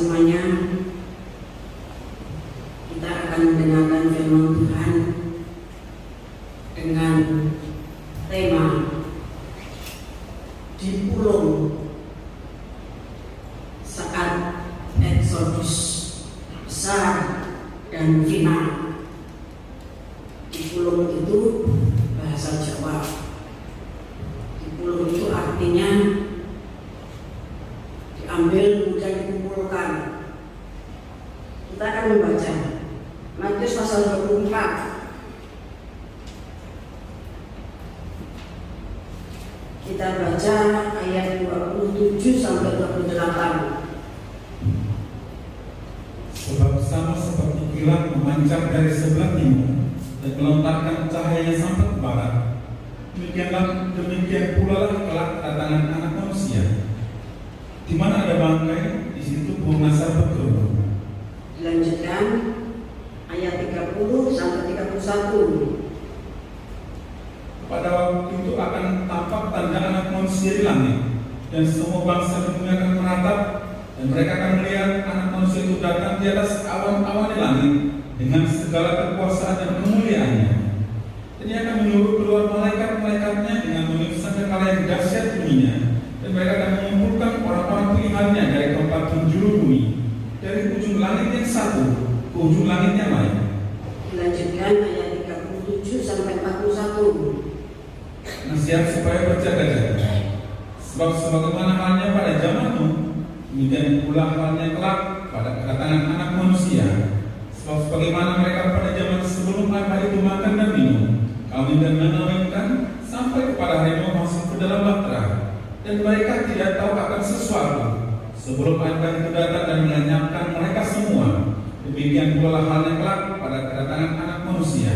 semuanya, kita akan mendengarkan firman Tuhan dengan tema dipulung saat Exodus besar dan final. Dipulung itu bahasa Jawa. Dipulung itu artinya diambil kemudian dikumpulkan. Kita akan membaca Matius pasal 24. Kita baca ayat 27 sampai 28. Sebab sama seperti kilat memancar dari sebelah timur dan melontarkan cahayanya sampai ke barat, demikian pula lah kelak kedatangan Anak Manusia. Di mana ada bangkai, di situ burung nasar bergerombol. Dilanjutkan ayat 30 sampai 31. Pada waktu itu akan tampak tanda Anak Manusia di langit, dan semua bangsa di dunia akan menatap, dan mereka akan melihat Anak Manusia itu datang di atas awan-awan di langit dengan segala kekuasaan dan kemuliaannya. Dan Ia akan menyuruh keluar malaikat-malaikatnya dengan meniup sangkakala yang dahsyat bunyinya, dan mereka akan mengumpulkan orang-orang pilihannya dari tempat penjuru bumi, dari ujung langit yang satu ke ujung langit yang lain. Dilanjutkan ayat 37 sampai 41. Nasihat supaya berjaga-jaga. Sebab sebagaimana halnya pada zaman Nuh, demikian pula halnya kelak pada kedatangan Anak Manusia. Sebab sebagaimana mereka pada zaman sebelum mereka itu makan dan minum, kawin dan mengawinkan, sampai kepada hari Nuh masuk ke dalam bahtera, dan mereka tidak tahu akan sesuatu sebelum mereka itu datang dan melenyapkan mereka semua. Demikian pula halnya kelak pada kedatangan Anak Manusia.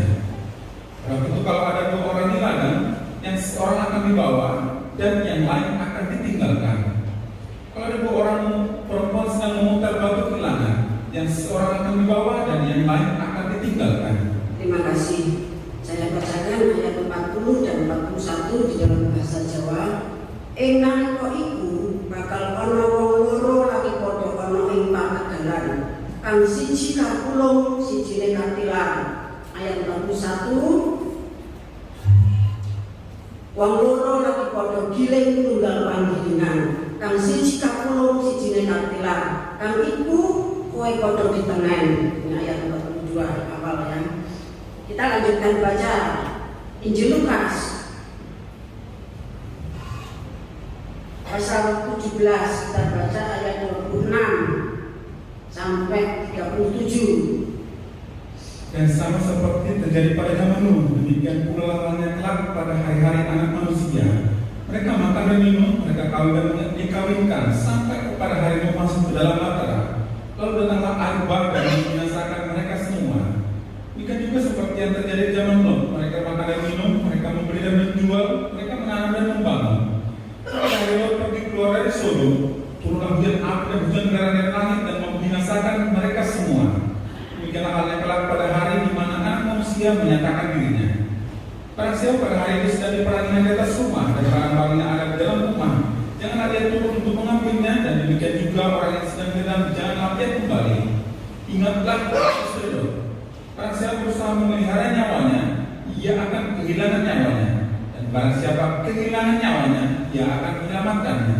Sebab itu kalau ada dua orang di ladang, yang seorang akan dibawa dan yang lain akan ditinggalkan. Kalau ada dua orang perempuan sedang memutar batu kehilangan, yang seorang akan dibawa dan yang lain akan ditinggalkan. Terima kasih. Saya bacakan ayat 40 dan 41 di dalam bahasa Jawa. Ing nalika iku bakal ana wong loro lagi padha ana ing pategalan, kang siji kapulung sijine katilan. Ayat 41. Wong loro lagi padha giling tunggal panggilingan, kang siji kapulung sijine katilan, kang iku kowe padha ditengen. Ini ayat 42 awal ya. Kita lanjutkan baca Injil Lukas pasal 17, kita baca ayat 26 sampai 37. Dan sama seperti terjadi pada zaman Nuh, demikian pula halnya kelak pada hari-hari Anak Manusia. Mereka makan dan minum, mereka kawin dan dikawinkan, sampai kepada hari Nuh masuk ke dalam bahtera. Lalu datanglah air bah dan membinasakan mereka semua. Demikian juga seperti yang terjadi di zaman Nuh. Mereka makan dan minum, mereka membeli dan menjual, mereka menanam dan membangun. Ketika hari Lot pergi keluar dari Sodom, turunlah hujan api dan hujan darah dari langit dan membinasakan mereka semua. Demikianlah halnya kelak pada hari di mana Anak Manusia menyatakan dirinya. Barang siapa pada hari itu sedang diperanginya di atas rumah dan barang-barangnya ada di dalam rumah, janganlah dia turun untuk mengambilnya, dan demikian juga orang yang sedang di dalam, janganlah dia kembali. Ingatlah saudara, barang siapa berusaha memelihara nyawanya, ia akan kehilangan nyawanya, dan barang siapa kehilangan nyawanya, ia akan menyelamatkannya.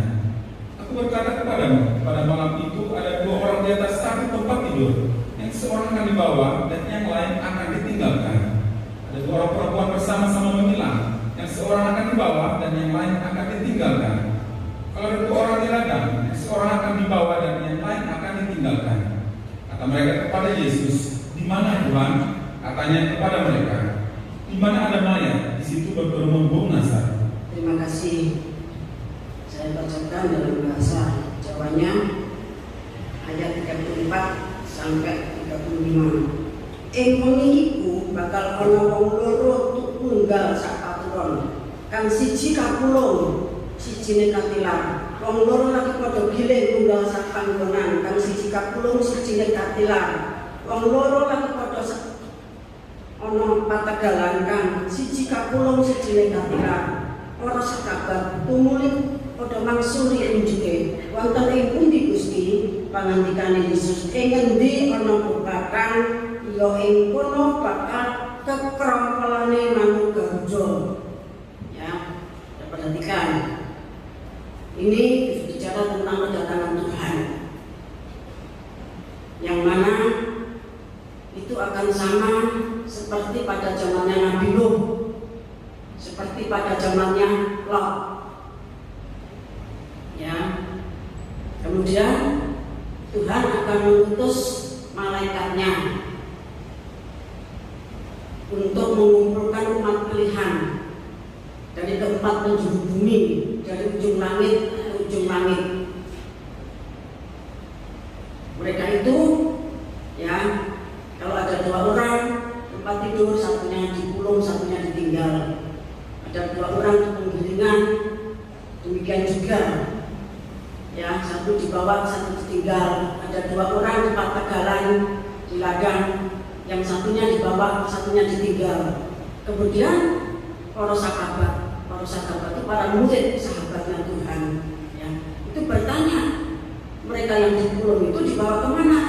Aku berkata kepadamu, pada malam itu ada dua orang di atas satu tempat tidur, yang seorang akan dibawa dan yang lain akan ditinggalkan. Ada dua orang perempuan bersama-sama menyilang, yang seorang akan dibawa dan yang lain akan ditinggalkan. Kalau ada dua orang di ladang, yang seorang akan dibawa dan yang lain akan ditinggalkan. Kata mereka kepada Yesus, di mana Tuhan? Katanya kepada mereka, di mana ada mayat, di situ bergerombol burung nasar. Terima kasih. Saya bacakan dalam bahasa Jawanya ayat 34 sampai 35. Ing wengi iku bakal ana wong loro tunggal sak paturon, kang siji kapulung sijine katilan. Wong loro lagi padha giling tunggal sak panggonan, kang siji kapulung sijine katilan. Wong loro lagi padha ana pategalan, kang siji kapulung sijine katilan. Ora sekabat tumulin padha mangsuli unjuke. Wonten ing pundi Gusti? pangandikane Yesus, ing ngendi ana bebatan ya ing kono bakal kekrongkolane manuk garuda. Ya, perhatikan. Ini bicara tentang kedatangan Tuhan, yang mana itu akan sama seperti pada zamannya Nabi Nuh, seperti pada zamannya Lot. Ya, kemudian Tuhan akan mengutus malaikatnya untuk mengumpulkan umat pilihan dari keempat penjuru bumi, dari ujung langit ke ujung langit. Mereka itu, ya, kalau ada 2 orang tempat tidur, satunya dikulung, satunya ditinggal. Ada 2 orang di penggilingan, demikian juga. Ya, satu dibawa, satu ditinggal. Ada 2 orang di tegalan, di ladang, yang satunya dibawa, satunya ditinggal. Kemudian para sahabat itu para murid sahabatnya Tuhan, ya, itu bertanya, mereka yang dikurung itu dibawa kemana?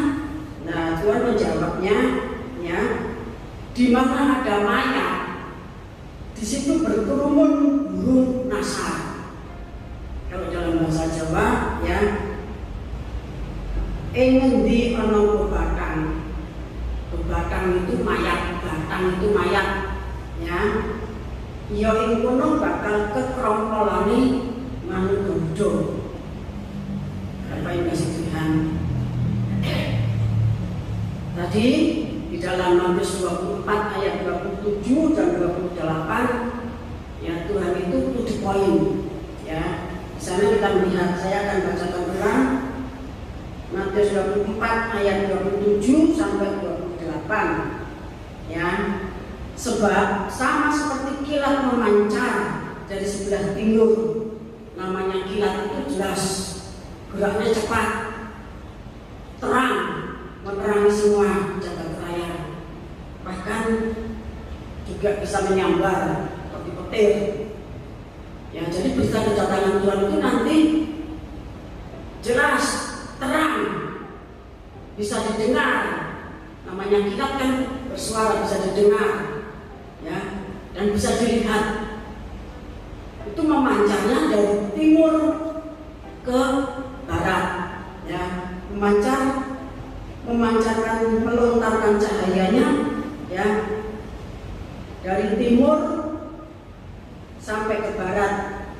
Nah, Tuhan menjawabnya, ya, di mana ada mayat, di situ berkerumun burung nasar. Kalau dalam bahasa Jawa, ya, ngendi ana bebatan. Bebatan itu mayat, batang itu mayat, ya. Ya ing kono bakal kekrongkolane manuk garuda. Bapak Ibu Tuhan. Tadi di dalam Matius 24 ayat 27 dan 28, ya, Tuhan itu to the point, ya. Di sana kita melihat, saya akan bacakan ulang Matius 24 ayat 27 sampai 28, ya. Sebab sama seperti kilat memancar dari sebelah timur. Namanya kilat itu jelas, geraknya cepat, terang, menerangi semua jagat raya. Bahkan juga bisa menyambar seperti petir. Ya, jadi berita kedatangan Tuhan itu nanti jelas, terang, bisa didengar. Namanya kilat kan bersuara, bisa didengar, ya, dan bisa dilihat. Itu memancarnya dari timur ke barat, ya, memancarkan, melontarkan cahayanya, ya, dari timur sampai ke barat.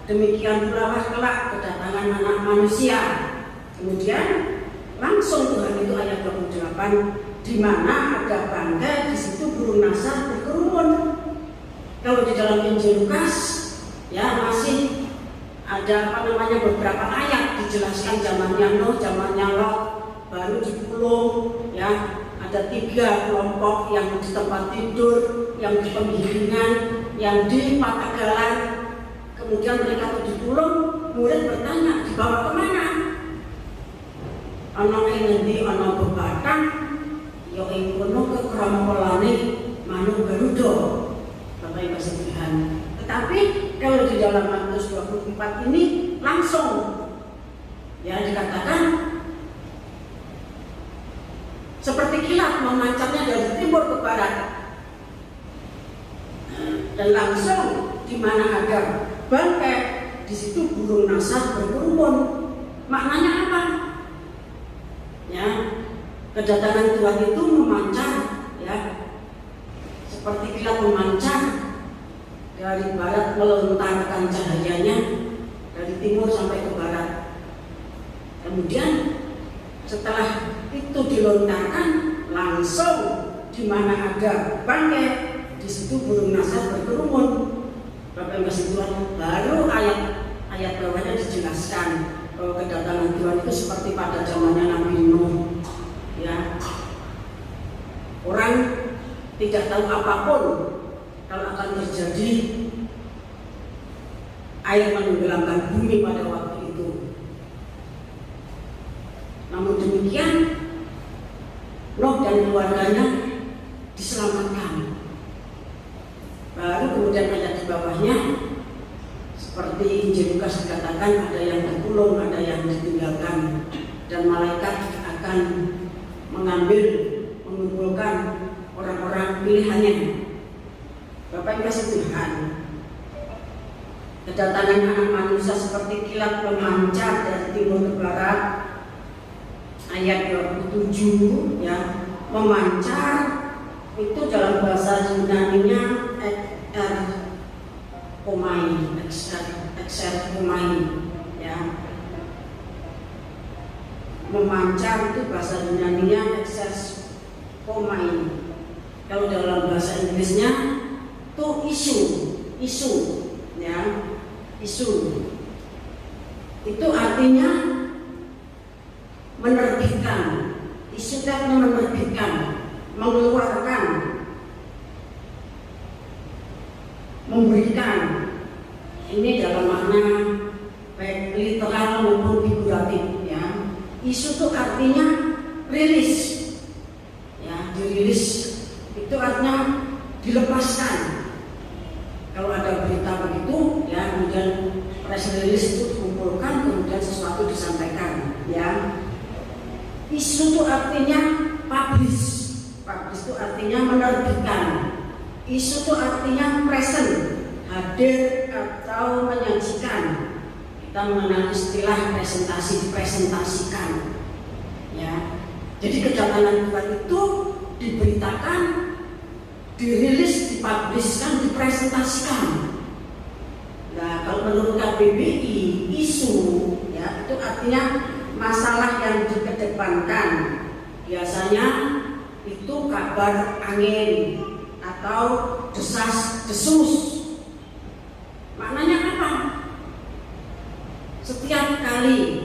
Demikian pula kelak kedatangan Anak Manusia. Kemudian langsung Tuhan itu ayat 28, di mana ada bangkai, di situ burung nasar berkerumun. Kalau di dalam Injil Lukas, ya, masih ada beberapa ayat dijelaskan zamannya Nuh, zamannya Lot, baru dikulung, ya. Ada 3 kelompok, yang di tempat tidur, yang di penggilingan, yang di tegalan. Kemudian mereka itu dikulung. Murid bertanya, dibawa kemana? Ana ing ngendi ana bebatan, ya ing kono kekrongkolane manuk garuda. Bapak Ibu Tuhan. Tetapi kalau di dalam Matius 24 ini langsung, ya, dikatakan seperti kilat memancarnya dari timur ke barat. Dan langsung di mana ada bangkai, di situ burung nasar berkerumun. Maknanya apa? Ya, kedatangan Tuhan itu memancar, ya, seperti kilat memancar dari barat, melontarkan cahayanya dari timur sampai ke barat. Kemudian setelah itu dilontarkan, langsung di mana ada bangkai, di situ burung nasar berkerumun. Bapak Ibu Tuhan, baru ayat bawahnya dijelaskan bahwa kedatangan Tuhan itu seperti pada zamannya Nabi Nuh, ya. Orang tidak tahu apapun kalau akan terjadi air menenggelamkan bumi pada waktu itu. Namun demikian, Nuh dan keluarganya diselamatkan. Baru kemudian ayat di bawahnya, seperti Injil Lukas dikatakan, ada yang terkulung, ada yang ditinggalkan. dan malaikat akan mengumpulkan orang-orang pilihannya. Bapak Ibu Tuhan, kedatangan anak manusia seperti kilat memancar dari timur ke barat, ayat 27 ya, memancar itu dalam bahasa Yunaninya exerkomai ya. Memancar itu bahasa Yunaninya exerkomai. Kalau dalam bahasa Inggrisnya itu isu ya, isu itu artinya menerbitkan. Isu itu artinya menerbitkan, mengeluarkan, memberikan. Ini dalam makna baik literal maupun figuratif ya. Isu itu artinya rilis ya, dirilis itu artinya dilepaskan. Kalau ada berita begitu ya, kemudian press release itu dikumpulkan, kemudian sesuatu disampaikan ya. Isu itu artinya publish itu artinya menerbitkan. Isu itu artinya present, hadir atau menyajikan. Kita mengenal istilah presentasi, dipresentasikan ya. Jadi kedatangan Tuhan itu diberitakan, dirilis, dipublishkan, dipresentasikan. Nah, kalau menurut KBBI, isu ya itu artinya masalah yang dikedepankan. Biasanya itu kabar angin atau desas-desus. Maknanya apa? Setiap kali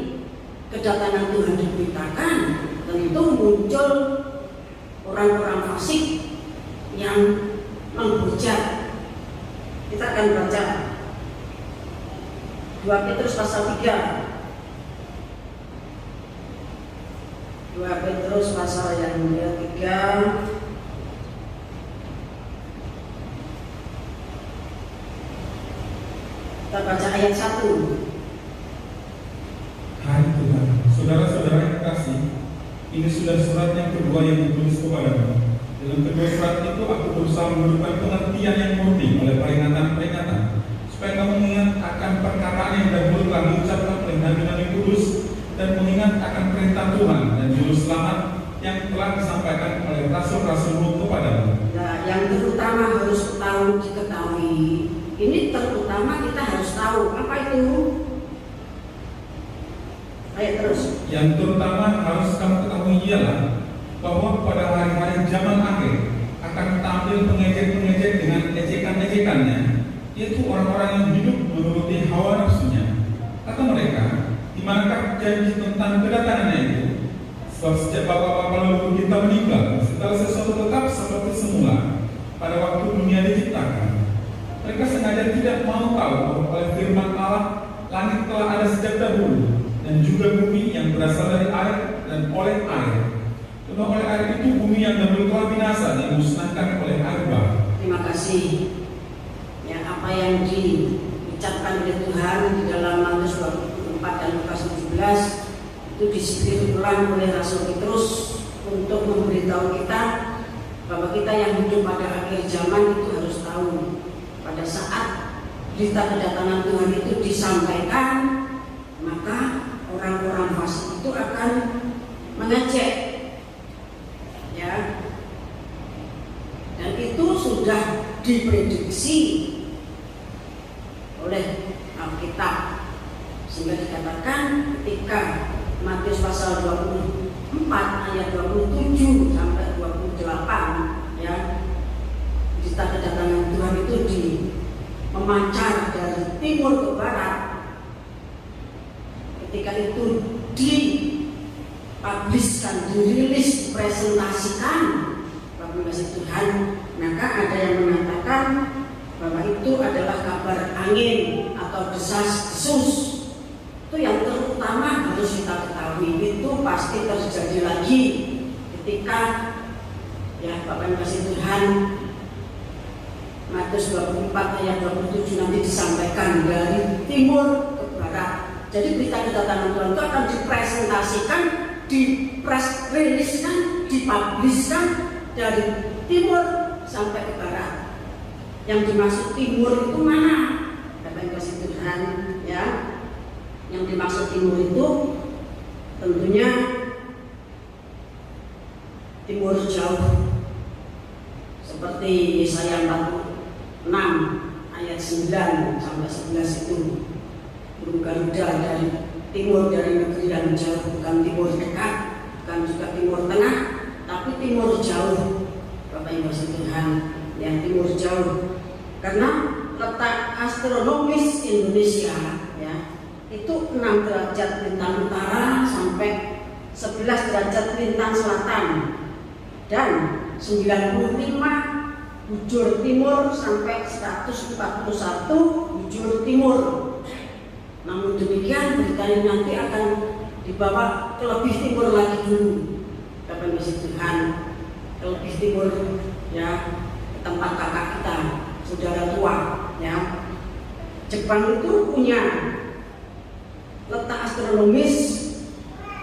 kedatangan Tuhan diberitakan, tentu muncul orang-orang fasik yang menghujat. Kita akan baca 2 Petrus pasal 3. 2 Petrus pasal yang 3. Kita baca ayat 1. Hai Tuhan, saudara-saudara yang kasih, ini sudah surat yang kedua yang ditulis kepadamu. Dalam kedua surat itu aku berusaha memberikan pengertian yang murni oleh peringatan-peringatan, supaya kamu mengingat akan perkataan yang dahulu telah diucapkan oleh Nabi-Nabi kudus, dan mengingat akan perintah Tuhan dan juru selamat yang telah disampaikan oleh rasul-rasul kepadamu. Nah, yang terutama harus diketahui. Ini terutama kita harus tahu apa itu. Ayo terus. Yang terutama harus kamu ketahui ialah bahwa pada hari-hari zaman akhir akan tampil pengejek-pengejek dengan ejekan-ejekannya, yaitu orang-orang yang hidup menuruti hawa nafsunya. Kata mereka, di manakah janji tentang kedatangannya itu? Sebab sejak bapak-bapak leluhur kita meninggal, segala sesuatu tetap seperti semula pada waktu dunia diciptakan. Mereka sengaja tidak mau tahu bahwa oleh firman Allah langit telah ada sejak dahulu, dan juga bumi yang berasal dari air dan oleh air. Karena oleh air itu bumi yang dahulu telah binasa dimusnahkan oleh air bah. Terima kasih. Ya, apa yang diucapkan oleh Tuhan di dalam Matius 24 dan Lukas 17 itu disebut ulang oleh Rasul Petrus untuk memberitahu kita bahwa kita yang hidup pada akhir zaman itu harus tahu pada saat berita kedatangan Tuhan itu disampaikan, maka orang-orang fasik itu akan mengejek ya, dan itu sudah diprediksi oleh Alkitab, sehingga dikatakan ketika Matius pasal 24 ayat 27 sampai 28 ya, berita kedatangan Tuhan itu memancar dari timur ke barat. Ketika itu dipublishkan, dirilis, dipresentasikan Bapak Kasih Tuhan, maka ada yang mengatakan bahwa itu adalah kabar angin atau desas-desus. Itu yang terutama harus kita ketahui, itu pasti terjadi lagi ketika ya Bapak Kasih Tuhan Matius 24 ayat 27 nanti disampaikan dari timur ke barat. Jadi berita kedatangan Tuhan itu akan dipresentasikan, di-press release-kan, dipublish-kan dari timur sampai ke barat. Yang dimaksud timur itu mana? Bapak Ibu kasih Tuhan, ya. Yang dimaksud timur itu tentunya timur jauh, seperti Yesaya 46 ayat 9 sampai 11 itu. Burung Garuda dari timur, dari negeri yang jauh, bukan timur dekat, bukan juga timur tengah, tapi timur jauh. Bapak Ibu Tuhan, yang timur jauh. Karena letak astronomis Indonesia, ya, itu 6 derajat lintang utara sampai 11 derajat lintang selatan, dan 95 bujur timur sampai 141 bujur timur. Namun demikian berita ini nanti akan dibawa ke lebih timur lagi dulu, Bapak Ibu Tuhan, ke lebih timur, ya, ke tempat kakak kita, saudara tua, ya. Jepang itu punya letak astronomis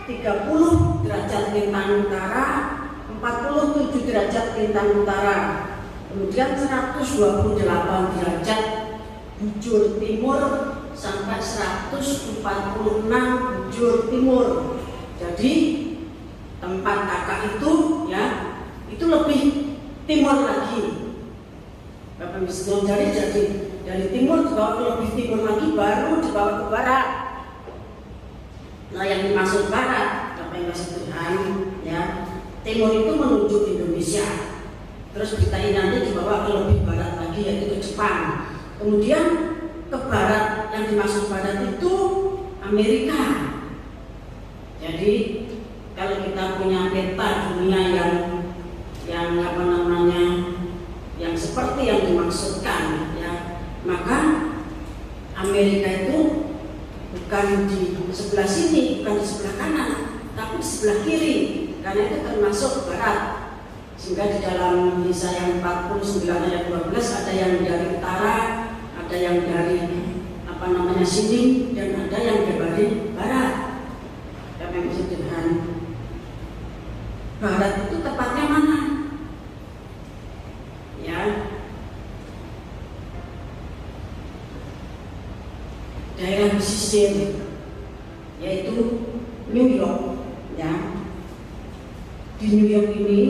30 derajat lintang utara, 47 derajat lintang utara, kemudian 128 derajat bujur timur sampai 146 bujur timur. Jadi tempat kakak itu, ya, itu lebih timur lagi. Bapak Ibu, jadi dari timur dibawa ke lebih timur lagi, baru dibawa ke barat. Nah, yang dimaksud barat, Bapak Ibu Tuhan, ya, timur itu menuju Indonesia. Terus berita ini nanti dibawa ke lebih barat lagi, yaitu ke Jepang. Kemudian ke barat, yang dimaksud barat itu Amerika. Jadi kalau kita punya peta dunia yang apa namanya, yang seperti yang dimaksudkan, ya, maka Amerika itu bukan di sebelah sini, bukan di sebelah kanan, tapi di sebelah kiri, karena itu termasuk barat. Sehingga di dalam Yesaya 49 ayat 12 ada yang dari utara, ada yang dari apa namanya sini, dan ada yang dari barat. Kami maksud Tuhan, barat itu tepatnya mana? Ya, daerah pesisir, yaitu New York, ya. Di New York ini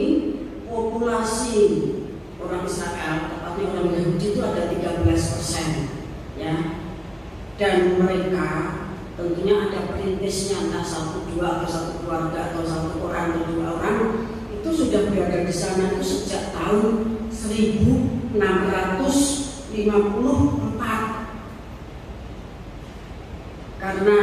populasi orang Israel, tepatnya orang Yahudi itu ada 13%, ya. Dan mereka tentunya ada perintisnya, entah 1, 2 atau 1 keluarga atau 1 orang atau 2 orang, itu sudah berada di sana itu sejak tahun 1654. Karena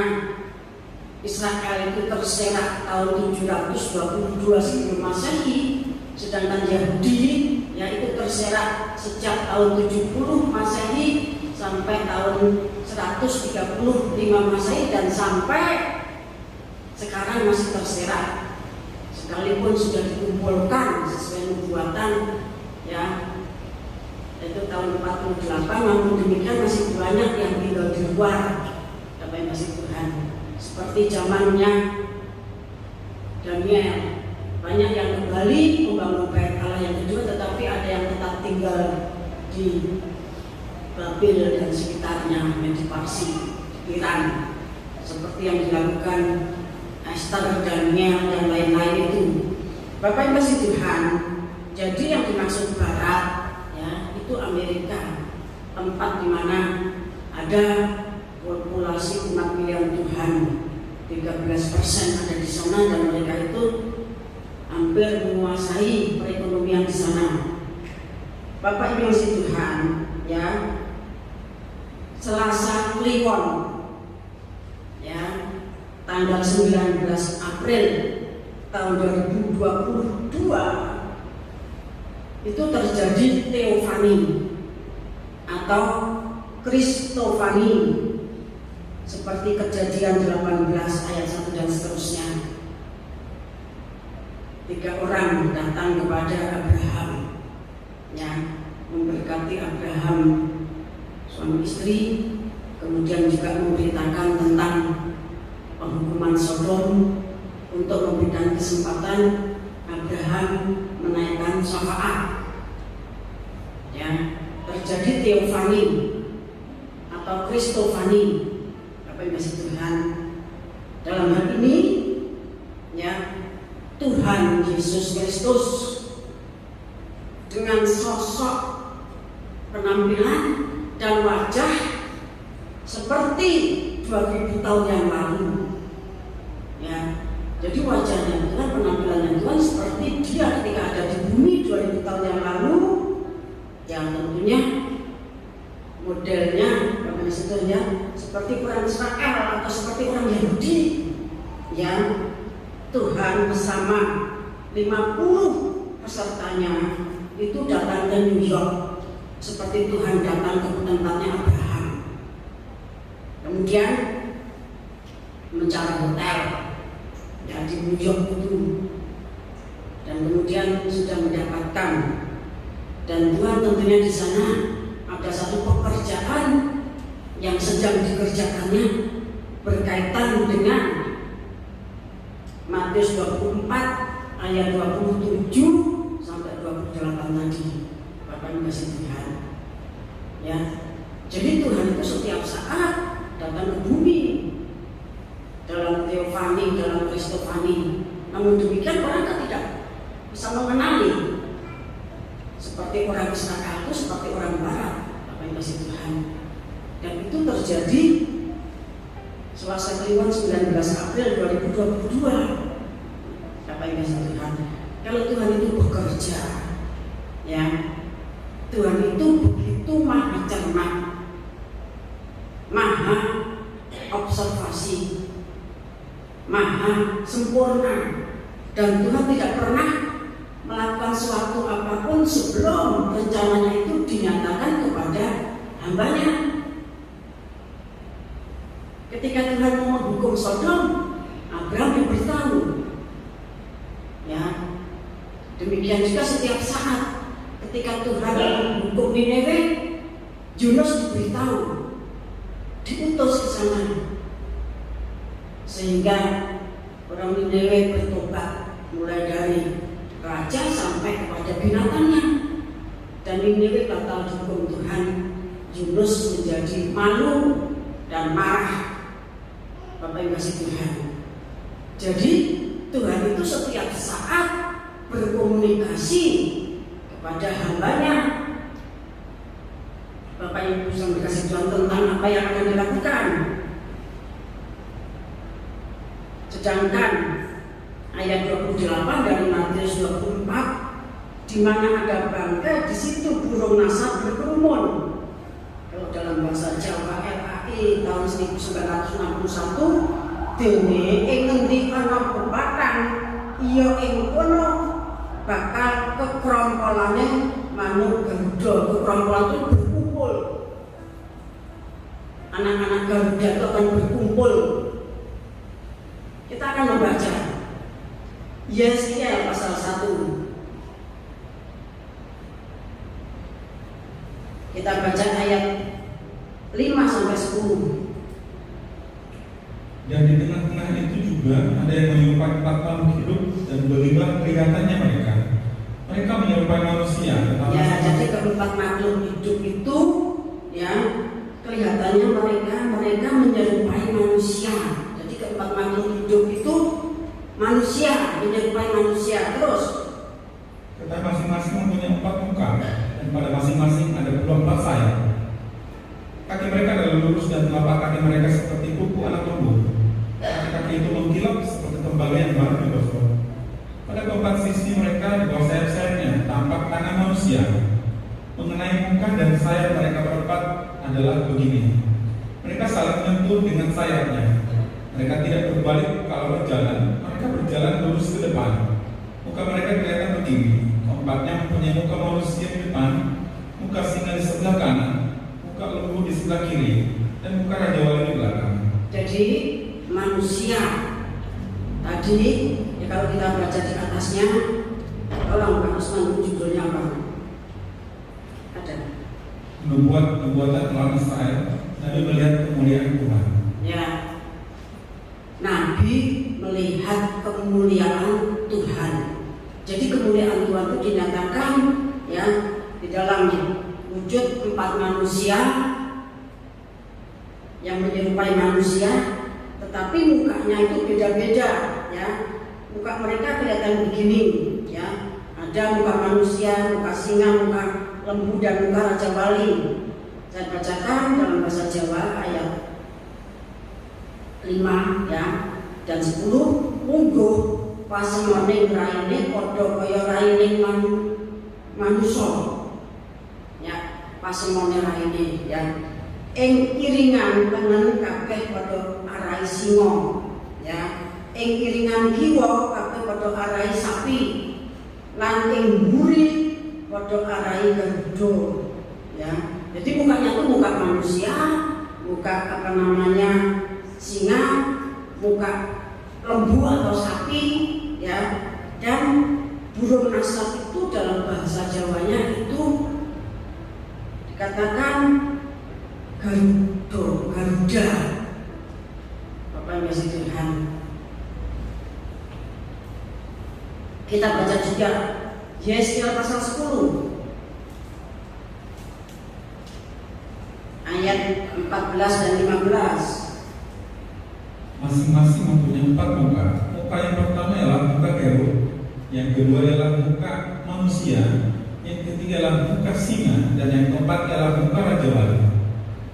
Israel itu terserak tahun 722 sebelum Masehi, sedangkan Yahudi, ya, itu terserak sejak tahun 70 Masehi sampai tahun 135 Masehi, dan sampai sekarang masih terserak. Sekalipun sudah dikumpulkan sesuai nubuatan, ya, itu tahun 48, namun demikian masih banyak yang tinggal di luar. Bapak masih Tuhan, seperti zamannya Daniel, banyak yang kembali membangun bait Allah yang kedua, tetapi ada yang tetap tinggal di Babel dan sekitarnya, di Parsi, Iran, seperti yang dilakukan Esther, Daniel, dan lain-lain itu. Bapak Ibu Tuhan, jadi yang dimaksud barat, ya, itu Amerika, tempat di mana ada populasi umat pilihan Tuhan, 13% ada di sana, dan mereka itu hampir menguasai perekonomian di sana. Bapak Ibu Tuhan, ya, Selasa Kliwon, ya, tanggal 19 April tahun 2022 itu terjadi teofani atau kristofani, seperti Kejadian 18 ayat 1 dan seterusnya. 3 orang datang kepada Abraham, ya, memberkati Abraham suami istri, kemudian juga memberitakan tentang penghukuman Sodom untuk memberikan kesempatan Abraham menaikkan syafaat. Ya, terjadi teofani atau kristofani, apa yang kasih Tuhan. Dalam hal ini, ya, Tuhan Yesus Kristus dengan sosok, penampilan dan wajah seperti 2000 tahun yang lalu. Ya, jadi wajahnya Tuhan, penampilannya Tuhan seperti dia ketika ada di bumi 2000 tahun yang lalu. Yang tentunya modelnya ya, seperti orang Israel atau seperti orang Yahudi yang Tuhan bersama 50 pesertanya itu datang ke New York, seperti Tuhan datang ke tempatnya Abraham. Kemudian mencari hotel ya di New York itu, dan kemudian sudah mendapatkan. Dan Tuhan tentunya di sana ada satu pekerjaan yang sedang dikerjakannya berkaitan dengan Matius 24 ayat 27 sampai 28 tadi. Bapak Ibu kasih Tuhan. Ya, jadi Tuhan itu setiap saat datang ke bumi dalam teofani, dalam kristofani. Namun demikian orang kan tidak bisa mengenali. Seperti orang Israel itu seperti orang Barat, apa yang kasih Tuhan. Dan itu terjadi Selasa Kliwon 19 April 2022. Apa yang kasih Tuhan. Kalau Tuhan itu bekerja, ya, Tuhan itu begitu maha cermat, maha observasi, maha sempurna, dan Tuhan tidak pernah melakukan suatu apapun sebelum rencananya itu dinyatakan kepada hambanya. Ketika Tuhan mau menghukum Sodom, Abraham diberitahu. Ya, demikian juga setiap saat ketika Tuhan menghukum Nineve, Yunus diberitahu, diutus ke sana, sehingga orang Nineve bertobat mulai dari raja sampai kepada binatangnya. Dan Nineve batal dihukum Tuhan. Yunus menjadi malu dan marah. Bapak yang kasih Tuhan. Jadi Tuhan itu setiap saat berkomunikasi kepada hambanya. Bapak yang bisa dikasih Tuhan tentang apa yang akan dilakukan. Sedangkan ayat 28 dari Matius 24, di mana ada bangkai, di situ burung nasab berkerumun. Kalau dalam bahasa Jawa RAI tahun 1961, dene ing ngendi ana pepathan, iya ing kono bakal kekrongkolane manuk Garuda. Kekrongkolan itu berkumpul. Anak-anak Garuda itu akan berkumpul. Kita akan membaca Yeskiel pasal 1. Kita baca ayat 5 sampai 10. Dan di tengah-tengah itu juga ada yang menyerupai 4 makhluk hidup dan berlibat kelihatannya mereka. Mereka menyerupai manusia. Ya, jadi keempat makhluk hidup itu, ya, kelihatannya mereka menyerupai manusia. Jadi keempat makhluk hidup itu manusia, menyerupai manusia. Terus tetapi masing-masing mempunyai 4 muka, dan pada masing-masing ada 24 sayap. Kaki mereka adalah lurus dan telapak kaki mereka seperti kuku anak lembu. Kaki-kaki itu mengkilap seperti tembaga yang baru digosok. Pada keempat sisi mereka di bawah sayap-sayapnya tampak tangan manusia. Mengenai muka dan sayap mereka berempat adalah begini. Mereka saling menyentuh dengan sayapnya. Mereka tidak berbalik kalau berjalan. Mereka berjalan lurus ke depan. Muka mereka kelihatan begini. Keempatnya mempunyai muka manusia di depan, muka singa di sebelah kanan, muka lembu di sebelah kiri, dan muka raja wali di belakang. jadi manusia tadi, ya, kalau kita baca di atasnya, tolong Pak Usman, judulnya apa? Ada. Nubuatan orang Israel, Nabi melihat kemuliaan Tuhan. Ya. Nah, melihat kemuliaan Tuhan. Jadi kemuliaan Tuhan itu dinyatakan ya di dalam wujud 4 manusia yang menyerupai manusia, tetapi mukanya itu beda-beda ya. Muka mereka kelihatan begini ya. Ada muka manusia, muka singa, muka lembu, dan muka raja wali. Saya bacakan dalam bahasa Jawa ayat 5 ya dan 10. Mungguh pasemone raine padha kaya raine manusa. Ya, pasemone raine ya. Ing iringan tengen kabeh padha arai singa. Ya, ing iringan kiwa kabeh padha arai sapi. Lan ing mburi padha arai garuda. Ya. Jadi mukanya itu muka manusia, muka singa, muka lembu atau sapi, ya. Dan burung asap itu dalam bahasa Jawanya itu dikatakan garuda. Bapak yang kasih Tuhan. Kita baca juga Yesaya pasal 10 ayat 14 dan 15. Masing-masing mempunyai 4 muka. Muka yang pertama ialah muka kerub, yang kedua ialah muka manusia, yang ketiga ialah muka singa, dan yang keempat ialah muka raja wali.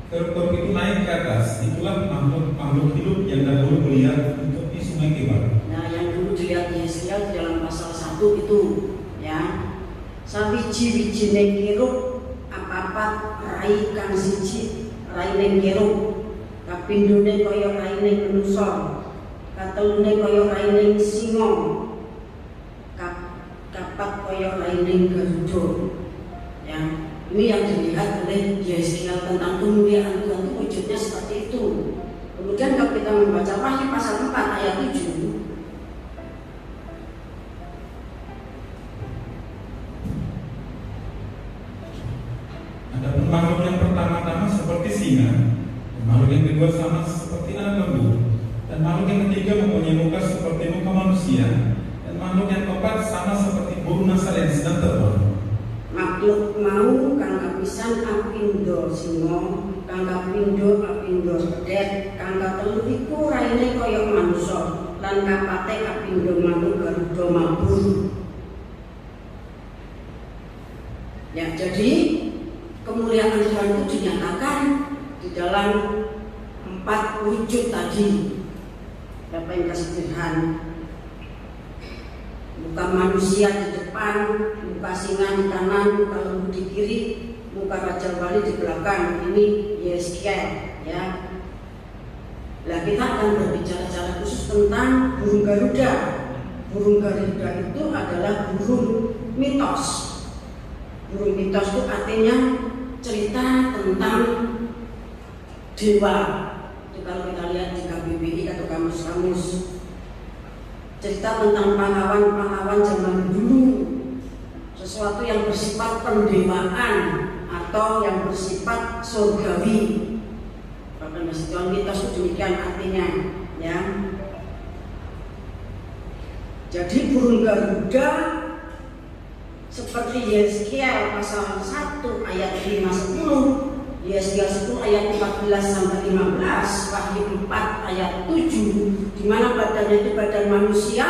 Kerub itu naik ke atas, itulah makhluk hidup yang dahulu melihat untuk di sungai Kebar. Nah, yang dulu dilihat Yesaya di dalam pasal 1 itu, ya, sawiji-wijine kerub apa-apa rai kang siji raine kerub, kapindhone kaya raine manusa, katelune kaya raine singa, kapat kaya raine garuda. Ya, ini yang dilihat oleh Yesaya tentang kemuliaan Tuhan itu wujudnya seperti itu. Kemudian kalau kita membaca Wahyu pasal 4 ayat 7, adapun makhluk yang pertama-tama seperti singa, makhluk yang kedua sama seperti anak lembu, dan makhluk yang ketiga mempunyai muka seperti muka manusia, dan makhluk yang keempat sama seperti burung nasar yang sedang terbang. Makhluk mau kang kapisan apindo singa, kang kapindo apindo pedet, kang katelu iku raine kaya manusa, lan kapate apindo manuk garuda mabur. Ya, jadi kemuliaan Tuhan itu dinyatakan di dalam 4 wujud tadi. Bapak yang kasih Tuhan, muka manusia di depan, muka singa di kanan, muka lembu di kiri, muka raja wali di belakang. Ini Yesaya, ya. Nah, kita akan berbicara secara khusus tentang burung garuda. Burung garuda itu adalah burung mitos. Burung mitos itu artinya cerita tentang dewa. Itu kalau kita lihat di KBBI atau kamus-kamus, cerita tentang pahlawan-pahlawan zaman dulu, sesuatu yang bersifat pendewaan atau yang bersifat surgawi. Bahkan masih Tuhan mitos itu demikian artinya, ya. Jadi burung garuda seperti Yesaya pasal 1 ayat 5-10, Yesaya 10 ayat 14 sampai 15, Wahyu 4 ayat 7, di mana badannya itu badan manusia,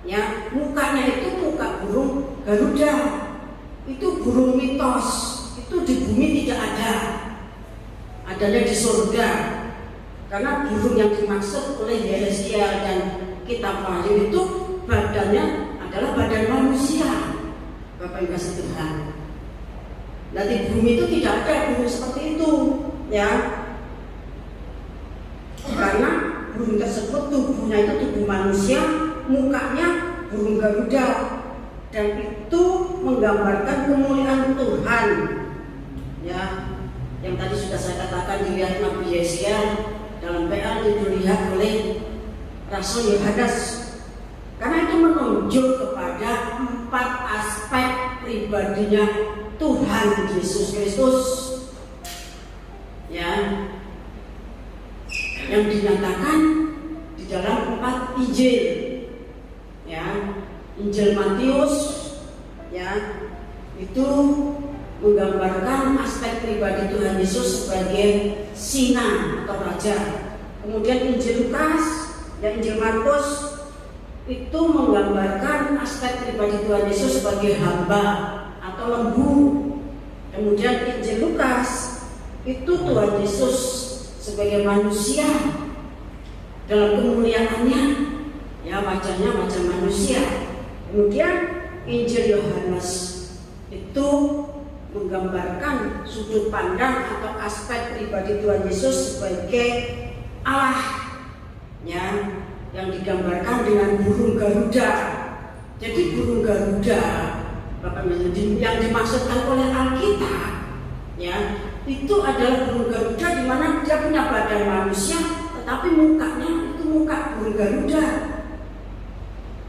ya, mukanya itu muka burung garuda. Itu burung mitos, itu di bumi tidak ada, adanya di surga. Karena burung yang dimaksud oleh Yesaya dan kitab Wahyu itu badannya adalah badan manusia. Bapak yang kasih Tuhan. Nah, di bumi itu tidak ada burung seperti itu, ya. Karena burung tersebut tubuhnya itu tubuh manusia, mukanya burung garuda, dan itu menggambarkan kemuliaan Tuhan, ya. Yang tadi sudah saya katakan dilihat Nabi Yesaya dalam PL itu dilihat oleh Rasul Yohanes, karena itu menunjuk kepada 4 aspek pribadinya Tuhan Yesus Kristus, ya, yang dinyatakan di di dalam 4 Injil, ya, Injil Matius, ya, itu menggambarkan aspek pribadi Tuhan Yesus sebagai Singa atau Raja. Kemudian Injil Lukas dan Injil Markus itu menggambarkan aspek pribadi Tuhan Yesus sebagai hamba atau lembu. Kemudian Injil Lukas itu Tuhan Yesus sebagai manusia dalam kemuliaannya, ya, wajahnya wajah manusia. Kemudian Injil Yohanes itu menggambarkan sudut pandang atau aspek pribadi Tuhan Yesus sebagai Allah, ya, yang digambarkan dengan burung Garuda. Jadi burung Garuda, Bapak yang dimaksudkan oleh Alkitab, ya, itu adalah burung Garuda di mana dia punya badan manusia, tetapi mukanya itu muka burung Garuda.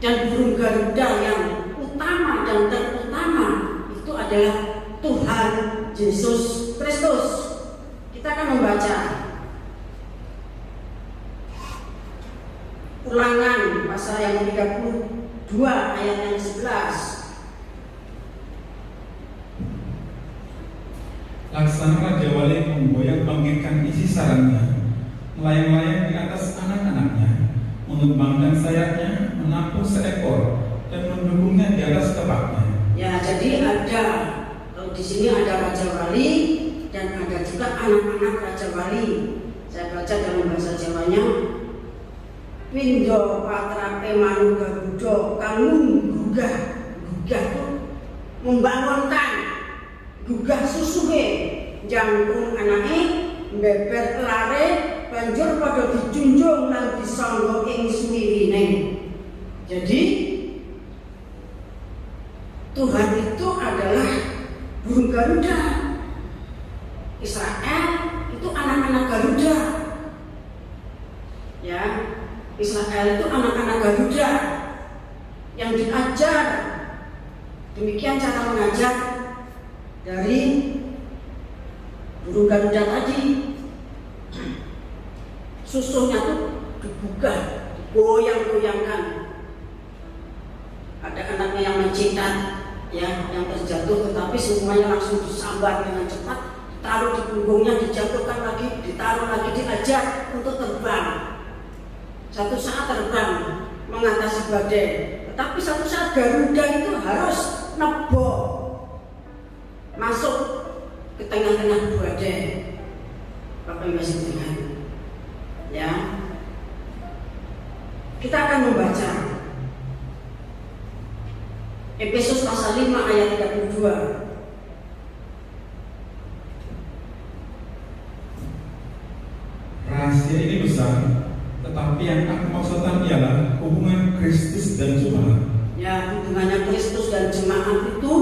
Dan burung Garuda yang utama dan terutama itu adalah Tuhan Yesus Kristus. Kita akan membaca Ulangan pasal yang 32 ayat yang 11. Laksana Raja Wali memgoyang-bangkitkan isi sarangnya, melayang-layang di atas anak-anaknya, mengembangkan sayapnya, menampung seekor, dan mendukungnya di atas tepaknya. Ya, jadi ada, kalau di sini ada Raja Wali dan ada juga anak-anak Raja Wali. Saya baca dalam bahasa Jawanya, Pindo patrape manu garuda kamu gugah itu membangunkan, gugah susuhe jangkung anake beber lare banjur pada dijunjung lan disangga ing suwirine. Jadi Tuhan itu adalah burung Garuda. Israel itu anak-anak Garuda, ya. Israel itu anak-anak Garuda yang diajar. Demikian cara mengajar dari burung Garuda tadi. Susunya tuh digugah, goyang-goyangkan. Ada anaknya yang mencinta, ya, yang terjatuh, tetapi semuanya langsung disambar dengan cepat, ditaruh di punggungnya, dijatuhkan lagi, ditaruh lagi, diajar untuk terbang. Satu saat terbang mengatasi badai, tetapi satu saat Garuda itu harus nebok masuk ke tengah-tengah badai. Bapak Ibu Tuhan, ya, kita akan membaca Efesus pasal 5 ayat 32. Rahasia ini besar, tetapi yang aku maksudkan ialah hubungan Kristus dan jemaat. Ya, hubungannya Kristus dan jemaat itu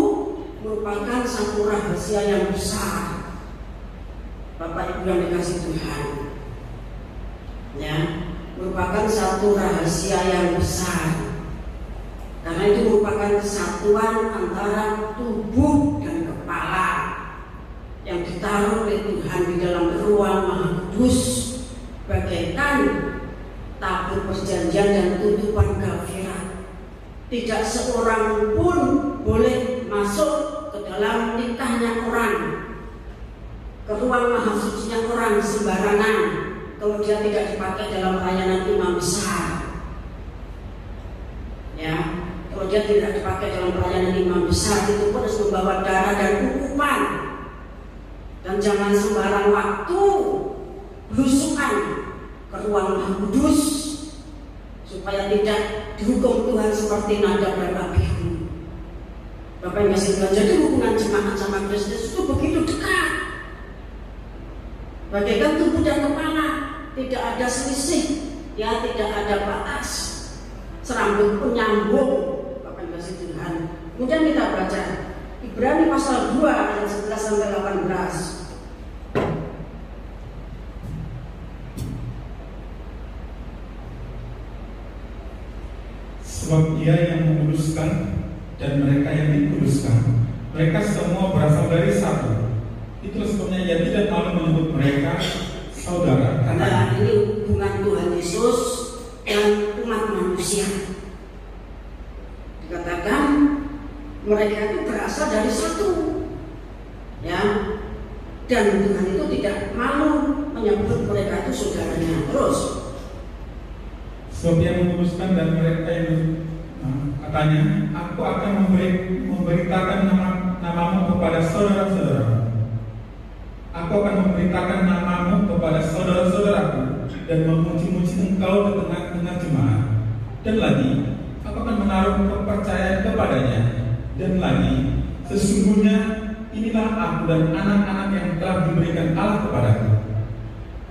merupakan satu rahasia yang besar. Bapak Ibu yang dikasih Tuhan, ya, merupakan satu rahasia yang besar. Karena itu merupakan kesatuan antara tubuh dan kepala yang ditaruh oleh Tuhan di dalam ruang Maha Kudus, bagaikan tabur perjanjian dan tutupan kafirat. Tidak seorang pun boleh masuk ke dalam nikahnya orang, ke ruang maha sucinya orang sembarangan kalau dia tidak dipakai dalam pelayanan imam besar. Ya, kalau dia tidak dipakai dalam pelayanan imam besar, itu pun harus membawa darah dan ukupan. Dan jangan sembarang waktu berusukan ke ruang Maha Kudus supaya tidak dihukum Tuhan seperti Nadab dan Abihu. Bapak yang kasih Tuhan, jadi hubungan jemaat sama Kristus itu begitu dekat, bagaikan tubuh dan kepala, tidak ada selisih, ya, tidak ada batas, serambut pun nyambung. Bapak yang kasih Tuhan. Kemudian kita baca Ibrani pasal 2 ayat 11 sampai 18. Sebab Dia yang menguduskan dan mereka yang dikuduskan, mereka semua berasal dari satu. Itulah sebabnya Ia tidak malu menyebut mereka saudara. Nah, ini hubungan Tuhan Yesus dan umat manusia. Dikatakan mereka itu berasal dari satu, ya, dan Tuhan itu tidak malu menyebut mereka itu saudaranya. Terus sebab Ia memutuskan dan mereka yang katanya, aku akan memberitakan namamu kepada saudara-saudara. Aku akan memberitakan namamu kepada saudara-saudaraku dan memuji-muji engkau di tengah-tengah jemaat. Dan lagi, aku akan menaruh kepercayaan kepadanya. Dan lagi, sesungguhnya inilah aku dan anak-anak yang telah diberikan Allah kepadaku.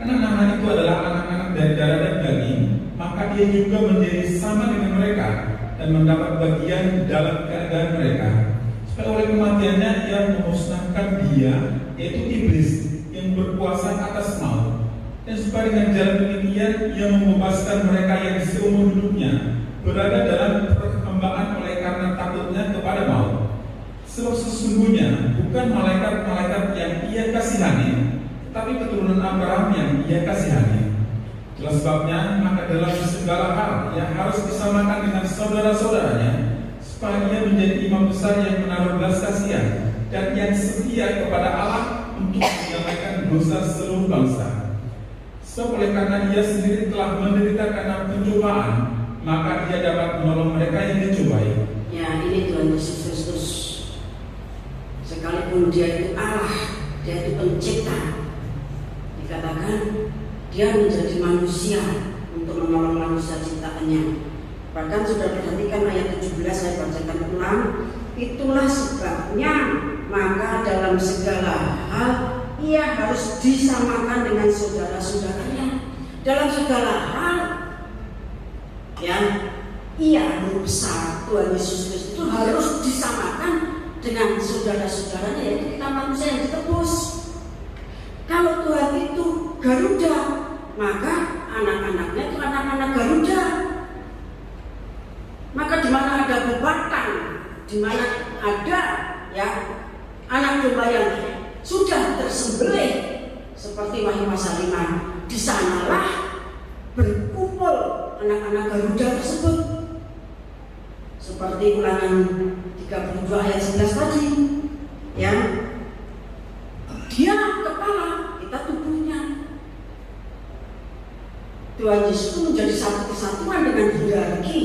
Karena anak-anak itu adalah anak-anak dari darah dan daging, maka dia juga menjadi sama dengan mereka dan mendapat bagian dalam keadaan mereka. Supaya oleh kematiannya ia memusnahkan dia, yaitu iblis yang berkuasa atas maut. Dan supaya dengan jalan demikian ia membebaskan mereka yang seumur hidupnya berada dalam perkembang oleh karena takutnya kepada maut. Sebab sesungguhnya bukan malaikat-malaikat yang ia kasihani, tetapi keturunan Abraham yang ia kasihani. Itulah sebabnya maka dalam segala hal ia harus disamakan dengan saudara-saudaranya, supaya ia menjadi imam besar yang menaruh belas kasihan dan yang setia kepada Allah untuk menyelamatkan dosa seluruh bangsa. Sebab oleh karena dia sendiri telah menderita karena pencobaan, maka dia dapat menolong mereka yang dicobai. Ya, ini Tuhan Yesus Kristus. Sekalipun dia itu Allah, dia itu pencipta, dikatakan dia menjadi manusia untuk menolong manusia ciptaannya. Bahkan sudah perhatikan ayat 17, saya bacakan ulang. Itulah sebabnya maka dalam segala hal ia harus disamakan dengan saudara-saudaranya. Dalam segala hal, ya, ia guru besar Tuhan Yesus Kristus itu harus disamakan dengan saudara-saudaranya, yaitu kita manusia yang ditebus. Kalau Tuhan itu Garuda, maka anak-anaknya itu anak-anak Garuda. Maka di mana ada bebatan, di mana ada, ya, anak domba yang sudah tersembelih seperti Wahyu pasal 5, di sanalah berkumpul anak-anak Garuda tersebut. Seperti Ulangan 32 ayat 11 tadi, ya, dia kepala, kita tubuhnya. Tuhan Yesus itu menjadi satu kesatuan dengan hierarki.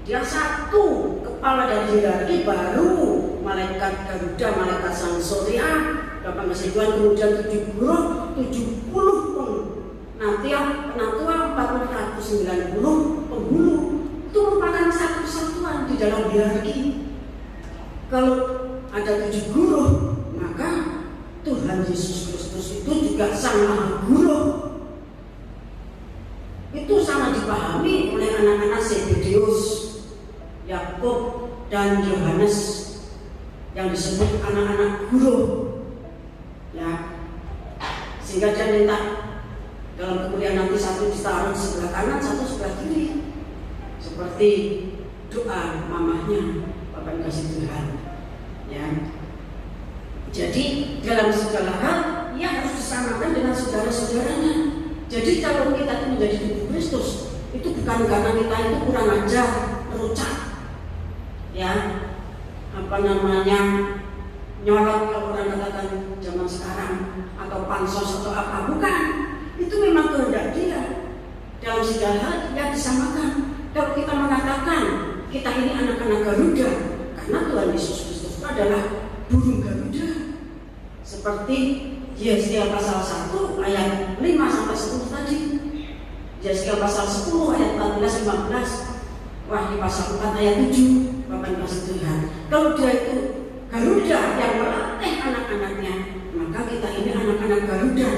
Dia satu kepala dari hierarki, baru malaikat Garuda, malaikat sang surya, dapat masih Tuhan, kemudian 70 penatua 490 penghulu. Itu merupakan satu kesatuan di dalam hierarki. Kalau ada 7 guru, maka Tuhan Yesus Kristus itu juga sang Maha Guru. Itu sangat dipahami oleh anak-anak Zebedeus, Yakub dan Yohanes yang disebut anak-anak guru, ya, sehingga dia minta dalam kemuliaan nanti satu ditaruh sebelah kanan, satu sebelah kiri, seperti doa mamahnya Bapak yang kasih Tuhan, ya. Jadi dalam segala hal ia harus disamakan dengan saudara-saudaranya. Jadi kalau kita itu menjadi tubuh Kristus, itu bukan karena kita itu kurang ajar, merucak, ya, nyolot kalau orang katakan zaman sekarang, atau pansos atau apa, bukan. Itu memang kehendak dia. Dalam segala hal dia disamakan. Kalau kita mengatakan kita ini anak-anak Garuda, karena Tuhan Yesus Kristus itu adalah burung Garuda. Seperti Yesaya pasal 1 ayat 5 sampai 10 tadi. Yesaya pasal 10 ayat 14-15. Wahyu pasal 4 ayat 7. Bapak kasih Tuhan. Kalau dia itu Garuda yang melatih anak-anaknya, maka kita ini anak-anak Garuda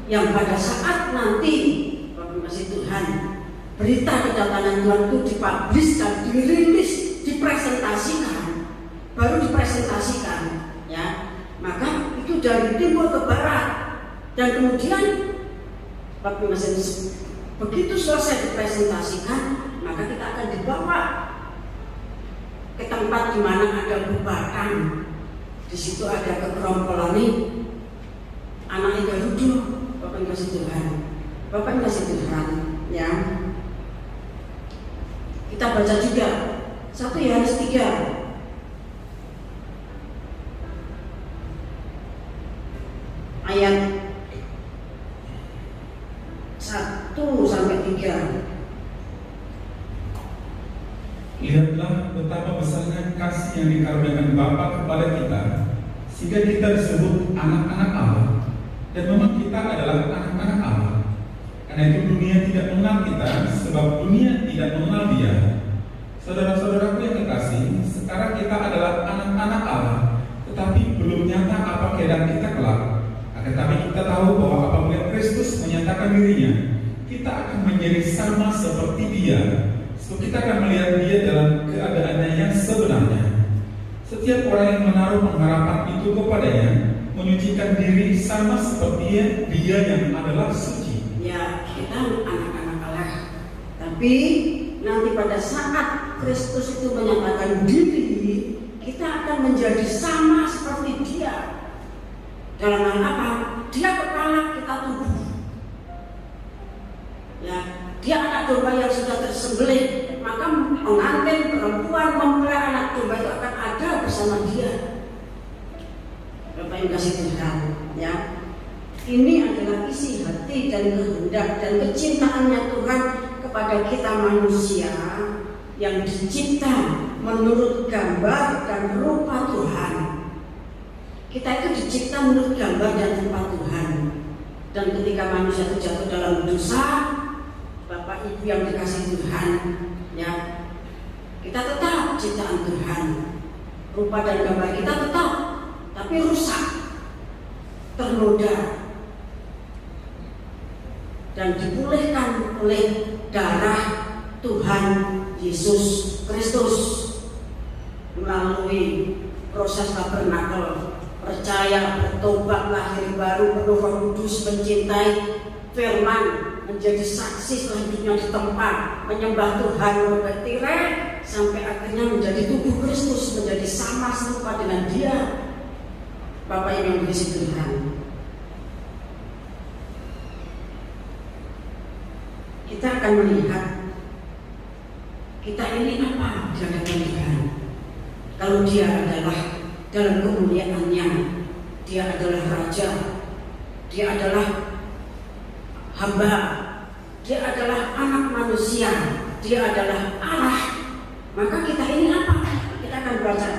yang pada saat nanti Bapak kasih Tuhan, berita kedatangan Tuhan itu dipubliskan, dirilis, dipresentasikan, baru dipresentasikan, ya. Maka itu dari timur ke barat, dan kemudian Bapak masih begitu selesai dipresentasikan, maka kita akan dibawa ke tempat di mana ada bubatan. Di situ ada kegerombolan anak Garuda. Bapak kasih Tuhan, Bapak kasih Tuhan, ya. Kita baca juga 1 Yohanes 3 ayat 1 sampai 3. Lihatlah betapa besarnya kasih yang dikaruniakan Bapa kepada kita, sehingga kita disebut anak-anak Allah. Dan memang kita adalah anak-anak Allah. Karena itu dunia tidak mengenal kita, sebab dunia tidak mengenal Dia. Saudara-saudaraku yang kekasih, sekarang kita adalah anak-anak Allah, tetapi belum nyata apa keadaan kita kelak. Akan tetapi kita tahu bahwa apabila Kristus menyatakan dirinya, kita akan menjadi sama seperti Dia. So, kita akan melihat Dia dalam keadaannya yang sebenarnya. Setiap orang yang menaruh pengharapan itu kepadanya menyucikan diri sama seperti Dia yang adalah suci. Ya, kita anak-anak Allah. Tapi nanti pada saat Kristus itu menyatakan diri, kita akan menjadi sama seperti Dia. Dalam hal apa? Dia kepala, kita tubuh. Ya, Dia anak domba yang sudah tersembelih, maka pengantin perempuan mempelai anak domba itu akan ada bersama Dia. Bapak yang kasih Tuhan, ya. Ini adalah isi hati dan kehendak dan kecintaannya Tuhan kepada kita manusia yang dicipta menurut gambar dan rupa Tuhan. Kita itu dicipta menurut gambar dan rupa Tuhan. Dan ketika manusia itu jatuh dalam dosa, Bapak Ibu yang dikasih Tuhan, ya, kita tetap ciptaan Tuhan. Rupa dan gambar kita tetap, tapi rusak, ternoda, dan dipulihkan oleh darah Tuhan Yesus Kristus melalui proses tabernakel. Percaya, bertobat, lahir baru, penuh Roh Kudus, mencintai firman, menjadi saksi setelah hidupnya di tempat, menyembah Tuhan, bertirai sampai akhirnya menjadi tubuh Kristus, menjadi sama serupa dengan Dia. Bapak yang dikasihi Tuhan, kita akan melihat kita ini apa di hadapan Tuhan. Kalau Dia adalah dalam kemuliaannya, Dia adalah Raja, Dia adalah hamba, Dia adalah anak manusia, Dia adalah Allah. Maka kita ini apa? Kita akan baca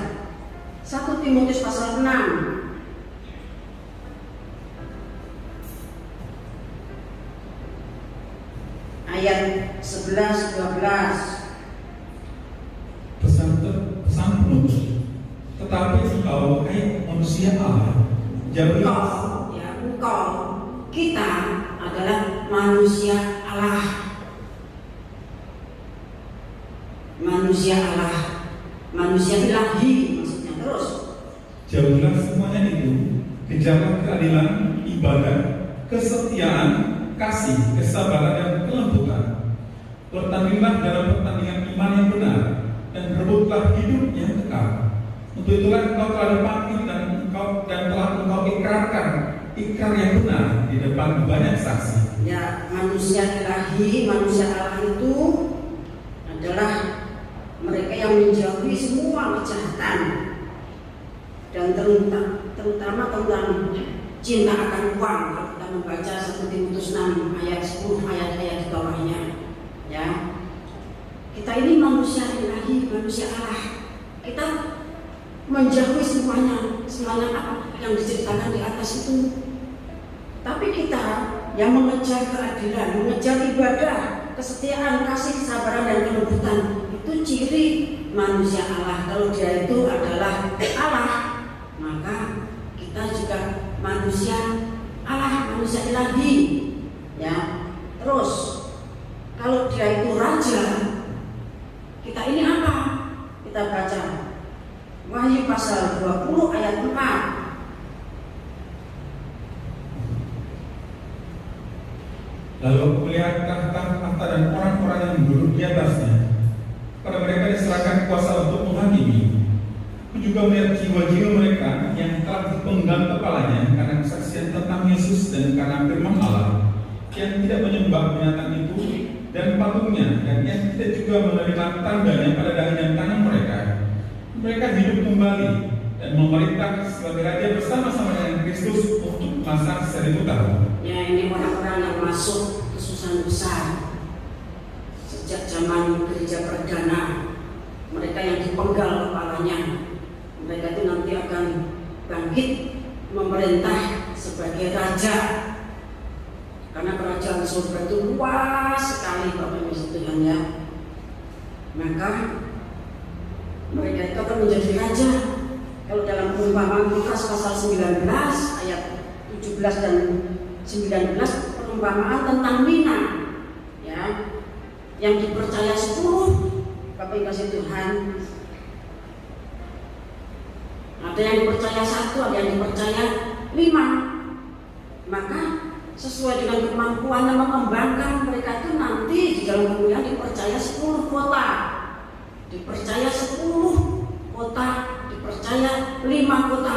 1 Timotius pasal 6 ayat 11-12. Pesan penutup. Tetapi engkau, hai manusia Allah, jauhilah. Engkau, kita adalah manusia Allah. Manusia Allah, manusia ilahi maksudnya. Terus jauhilah semuanya itu, kejarlah keadilan, ibadah, kesetiaan, kasih, kesabaran, dan kelembutan. Bertandinglah dalam pertandingan iman yang benar, dan rebutlah hidup yang kekal. Untuk itulah engkau telah dipanggil dan telah engkau ikrarkan ikrar yang benar di depan banyak saksi. Ya, manusia ilahi, manusia Allah itu adalah mereka yang menjauhi semua kejahatan dan terutama tentang cinta akan uang. Kalau kita membaca 1 Timotius 6 ayat 10, ayat-ayat di bawahnya, ya, kita ini manusia ilahi, manusia Allah. Kita menjauhi semuanya apa yang diceritakan di atas itu. Tapi kita yang mengejar keadilan, mengejar ibadah, kesetiaan, kasih, kesabaran, dan kelembutan, itu ciri manusia Allah. Kalau Dia itu adalah Allah, maka kita juga manusia Allah, manusia ilahi, ya. Terus kalau Dia itu raja, kita ini apa? Kita baca Wahyu pasal 20 ayat 4. Lalu aku melihat tahta dan orang-orang yang duduk di atasnya. Pada mereka diserahkan kuasa untuk menghakimi. Aku juga melihat jiwa-jiwa mereka yang telah dipenggal kepalanya karena kesaksian tentang Yesus dan karena firman Allah, yang tidak menyembah binatang itu dan patungnya, dan yang tidak juga menerima tandanya pada dahi dan tangan mereka, mereka hidup kembali dan memerintah sebagai raja bersama-sama dengan Kristus untuk masa 1000 tahun. Ya, ini orang-orang yang masuk kesusahan besar sejak zaman gereja perdana. Mereka yang dipenggal kepalanya, mereka itu nanti akan bangkit memerintah sebagai raja, karena kerajaan surga itu luas sekali Bapak Ibu Tuhan ya. Maka mereka itu akan menjadi raja. Kalau dalam perumpamaan Lukas pasal 19 ayat 17 dan 19, perumpamaan tentang Minang ya, yang dipercaya 10 Bapak Ibu Tuhan. Ada yang dipercaya 1, ada yang dipercaya 5. Maka sesuai dengan kemampuan yang mengembangkan mereka itu nanti di dalam kemuliaan dipercaya 10 kota, dipercaya 10 kota, dipercaya 5 kota.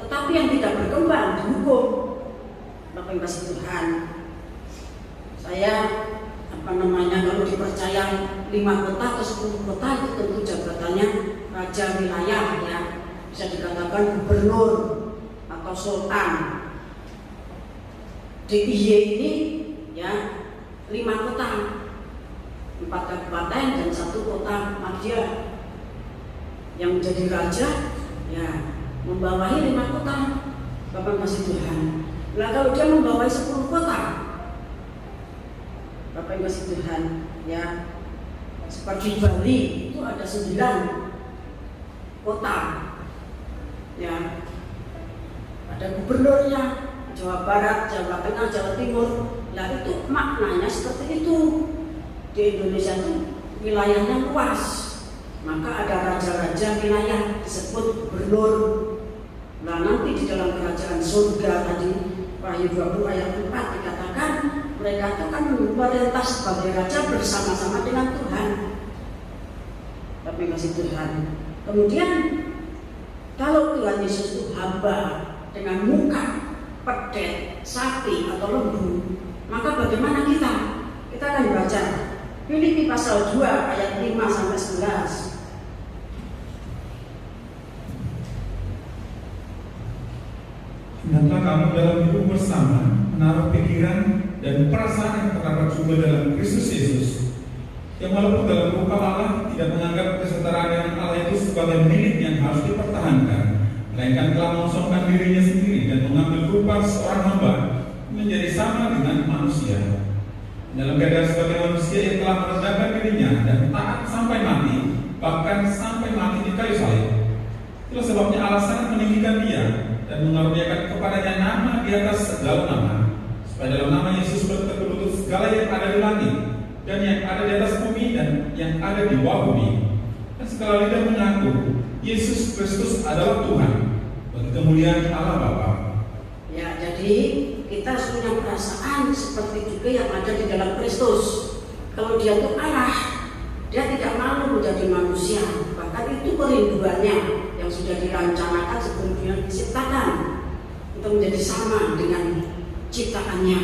Tetapi yang tidak berkembang dihukum. Bapak Ibu Tuhan, saya kalau dipercaya 5 kota atau 10 kota itu tentu jabatannya raja wilayah ya, bisa dikatakan gubernur atau sultan. DIY ini ya 5 kota, 4 kabupaten dan 1 kota madya. Yang menjadi raja ya membawahi 5 kota. Bapak masih Tuhan. Nah, kalau dia membawahi 10 kota, Bapak Ibu masih Tuhan ya, seperti Bali itu ada 9 kota ya, ada gubernurnya, Jawa Barat, Jawa Tengah, Jawa Timur. Nah itu maknanya seperti itu. Di Indonesia itu wilayahnya luas, maka ada raja-raja wilayah disebut gubernur. Nah nanti di dalam kerajaan surga tadi Wahyu 20 ayat 4 dikatakan mereka itu kan memerintah sebagai raja bersama-sama dengan Tuhan. Tapi masih Tuhan. Kemudian kalau Tuhan Yesus itu hamba dengan muka pedet, sapi atau lembu, maka bagaimana kita? Kita akan baca Filipi pasal 2 ayat 5 sampai 11. Hendaklah kamu dalam hidup bersama menaruh pikiran dan perasaan yang terdapat juga dalam Kristus Yesus, yang walaupun dalam rupa Allah tidak menganggap kesetaraan dengan Allah itu sebagai milik yang harus dipertahankan, melainkan telah mengosongkan dirinya sendiri dan mengambil rupa seorang hamba menjadi sama dengan manusia. Dalam keadaan sebagai manusia yang telah merendahkan dirinya dan taat sampai mati, bahkan sampai mati di kayu salib. Itulah sebabnya Allah sangat meninggikan dia dan mengaruniakan kepadanya nama di atas segala nama, supaya dalam nama Yesus bertekuk lutut segala yang ada di langit dan yang ada di atas bumi dan yang ada di bawah bumi, dan segala lidah mengaku Yesus Kristus adalah Tuhan, bagi kemuliaan Allah Bapa. Ya, jadi kita harus punya perasaan seperti juga yang ada di dalam Kristus. Kalau dia itu Allah, dia tidak malu menjadi manusia. Bahkan itu kerinduannya yang sudah dirancangkan sebelum dunia diciptakan, untuk menjadi sama dengan ciptaannya,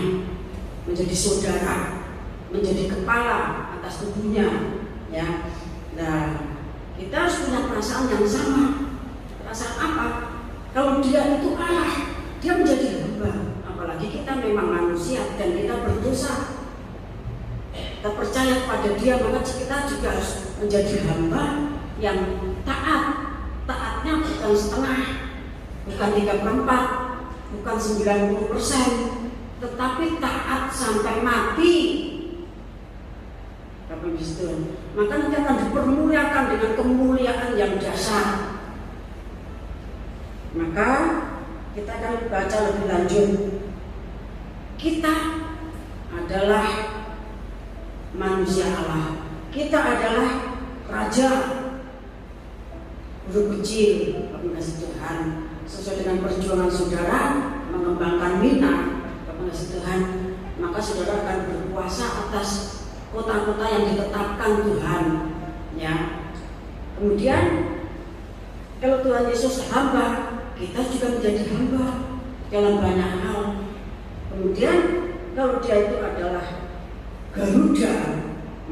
menjadi saudara, menjadi kepala atas tubuhnya. Ya, nah kita harus punya perasaan yang sama. Perasaan apa? Kalau dia itu Allah, dia menjadi hamba. Apalagi kita memang manusia dan kita berdosa. Kita percaya kepada dia, maka kita juga harus menjadi hamba yang taat. Taatnya bukan setengah, bukan 3/4, bukan 90%, tetapi taat sampai mati. Tapi Kristen, maka nanti akan dipermuliakan dengan kemuliaan yang dasar. Maka kita akan baca lebih lanjut. Kita adalah manusia Allah. Kita adalah raja. Huruf kecil, kami kasih Tuhan, sesuai dengan perjuangan saudara mengembangkan Minang, kami kasih Tuhan, maka saudara akan berkuasa atas kota-kota yang ditetapkan Tuhan. Ya. Kemudian kalau Tuhan Yesus hamba, kita juga menjadi hamba dalam banyak hal. Kemudian kalau dia itu adalah Garuda,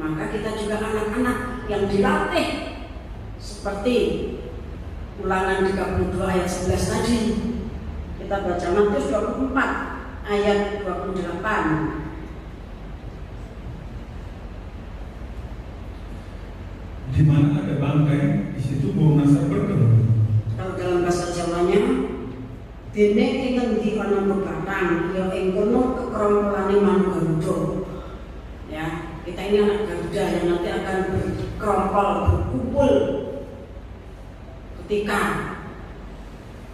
maka kita juga anak-anak yang dilatih seperti Ulangan 32 ayat 11 tadi. Kita baca Matius 24 ayat 28. Di mana ada bangkai, di situ burung nasar bertelur. Kalau dalam bahasa Jawanya, dene ing ndi ana bebatang, ya ing kono kekrombolane manuk Garuda. Ya, kita ini anak Garuda yang nanti akan berkerompol, berkumpul ketika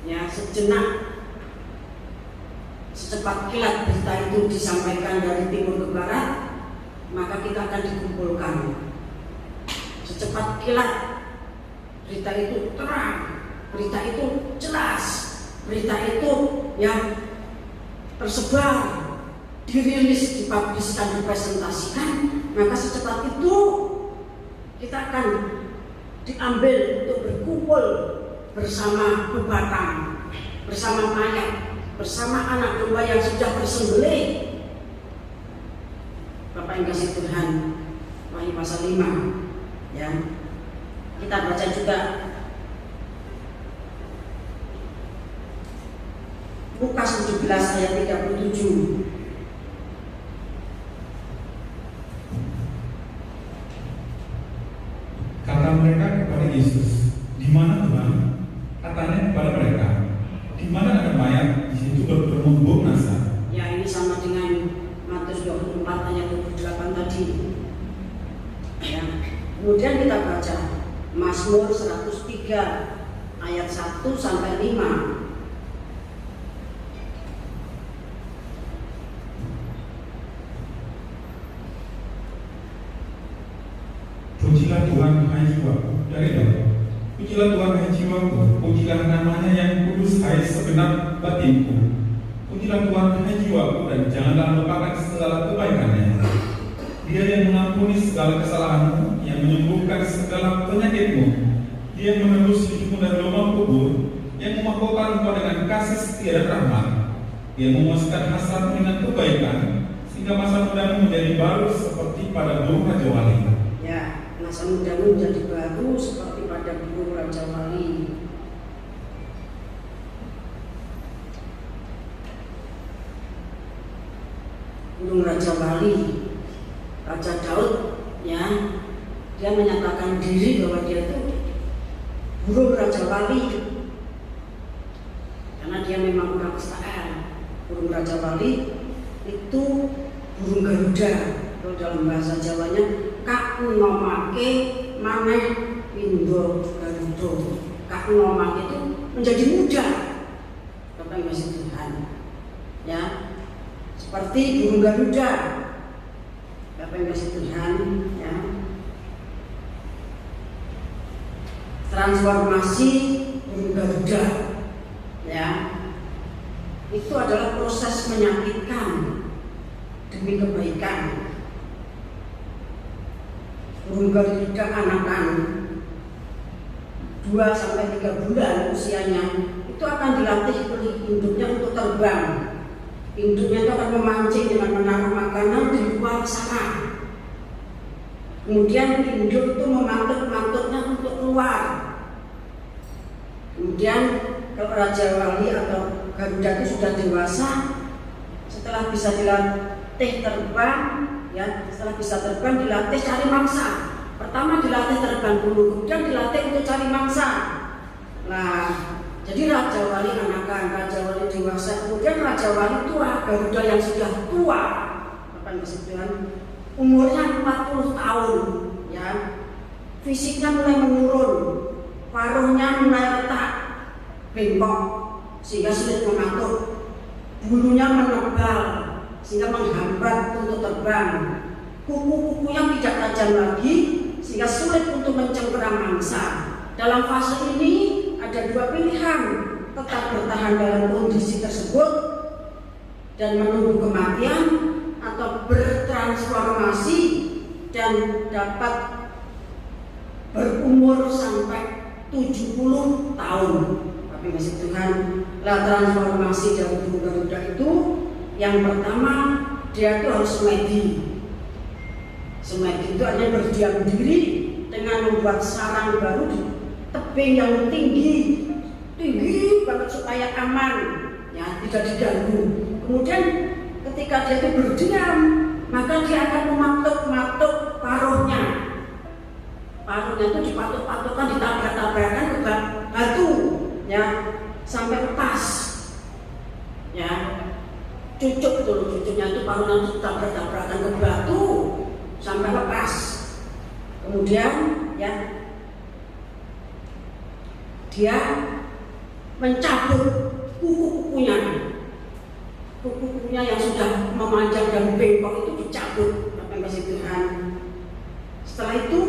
ya sejenak secepat kilat berita itu disampaikan dari timur ke barat, maka kita akan dikumpulkan. Secepat kilat berita itu terang, berita itu jelas, berita itu yang tersebar, dirilis, dipubliskan, dipresentasikan, maka secepat itu kita akan diambil untuk berkumpul bersama bebatang, bersama mayat, bersama anak domba yang sudah bersembelih. Bapak yang kasih Tuhan, Wahyu pasal 5. Ya, kita baca juga Lukas 17 ayat 37. Kata mereka kepada Yesus, di mana Tuhan? Katanya kepada mereka, di mana ada mayat, di situ bertemu burung nasar. Ya, ini sama dengan Matius 24 ayat 28 tadi. Ya. Kemudian kita baca Mazmur 103 ayat 1 sampai 5. Pujilah Tuhan, hai jiwaku, dari Daud. Pujilah Tuhan, hai jiwaku, pujilah namanya yang kudus, hai segenap batinku. Pujilah Tuhan, hai jiwaku, dan janganlah lupakan segala kebaikannya. Dia yang mengampuni segala kesalahanmu, yang menyembuhkan segala penyakitmu, dia yang menebus hidupmu dari lubang kubur, yang memahkokan engkau dengan kasih setia dan rahmat, dia memuaskan hasratmu dengan kebaikan, sehingga masa mudamu menjadi baru seperti pada burung Raja Wali. Ya, masa mudamu menjadi baru seperti pada burung Raja Wali. Burung Raja Wali, Raja Daud, ya, dia menyatakan diri bahwa dia itu burung Raja Wali karena dia memang orang Israel. Burung Raja Wali itu burung Garuda. Kalau dalam bahasa Jawanya, kak nomake maneh pindo Garuda. Kak nomake itu menjadi muda. Bapak yang masih Tuhan, ya, seperti burung Garuda. Bapak yang kasih Tuhan, ya. Transformasi burung Garuda, ya, itu adalah proses menyakitkan demi kebaikan. Burung Garuda anakan 2-3 bulan usianya itu akan dilatih oleh induknya untuk terbang. Induknya itu akan memancing dengan menaruh makanan di luar sana. Kemudian induk itu memantuk-mantuknya untuk keluar. Kemudian kalau Raja Wali atau Garuda itu sudah dewasa, setelah bisa dilatih terbang, ya, setelah bisa terbang dilatih cari mangsa. Pertama dilatih terbang dulu, kemudian dilatih untuk cari mangsa. Nah, jadi Raja Wali anakan, Raja Wali dewasa, kemudian Raja Wali tua, Garuda yang sudah tua, Bapak Ibu Tuhan, umurnya 40 tahun, ya, fisiknya mulai menurun, paruhnya mulai retak, bengkok, sehingga sulit mengatur, bulunya menebal, sehingga menghambat untuk terbang, kuku-kukunya tidak tajam lagi, sehingga sulit untuk mencengkeram mangsa. Dalam fase ini ada 2 pilihan, tetap bertahan dalam kondisi tersebut dan menunggu kematian, atau bertransformasi dan dapat berumur sampai 70 tahun. Tapi masih Tuhan, lah transformasi dari burung Garuda itu yang pertama dia itu harus medi. Semedi itu hanya berdiam diri dengan membuat sarang baru di tebing yang tinggi banget supaya aman, ya, tidak diganggu. Kemudian ketika dia itu berdiam, maka dia akan mematuk paruhnya. Paruhnya itu dipatuk-patukkan, ditabrak-tabrakan ke batu, ya, sampai lepas, ya. Cucuk itu, cucuknya itu paruhnya itu tabrak-tabrakan ke batu sampai lepas. Kemudian, ya, dia mencabut kuku-kukunya yang sudah memanjang dan bengkok itu dicabut, apa yang kasih Tuhan. Setelah itu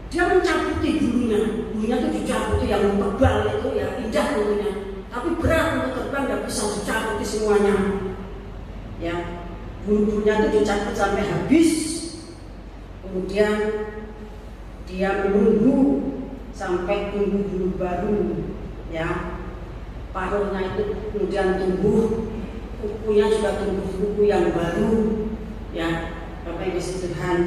dia mencabuti bulunya itu dicabuti, yang tebal itu ya indah bulunya, tapi berat untuk terbang, tidak bisa dicabuti semuanya, ya. Bulu-bulunya itu dicabut sampai habis. Kemudian dia menunggu sampai tumbuh bulu baru, ya. Paruhnya itu kemudian tumbuh, kukunya juga tumbuh kuku yang baru, ya. Bapak Ibu Tuhan,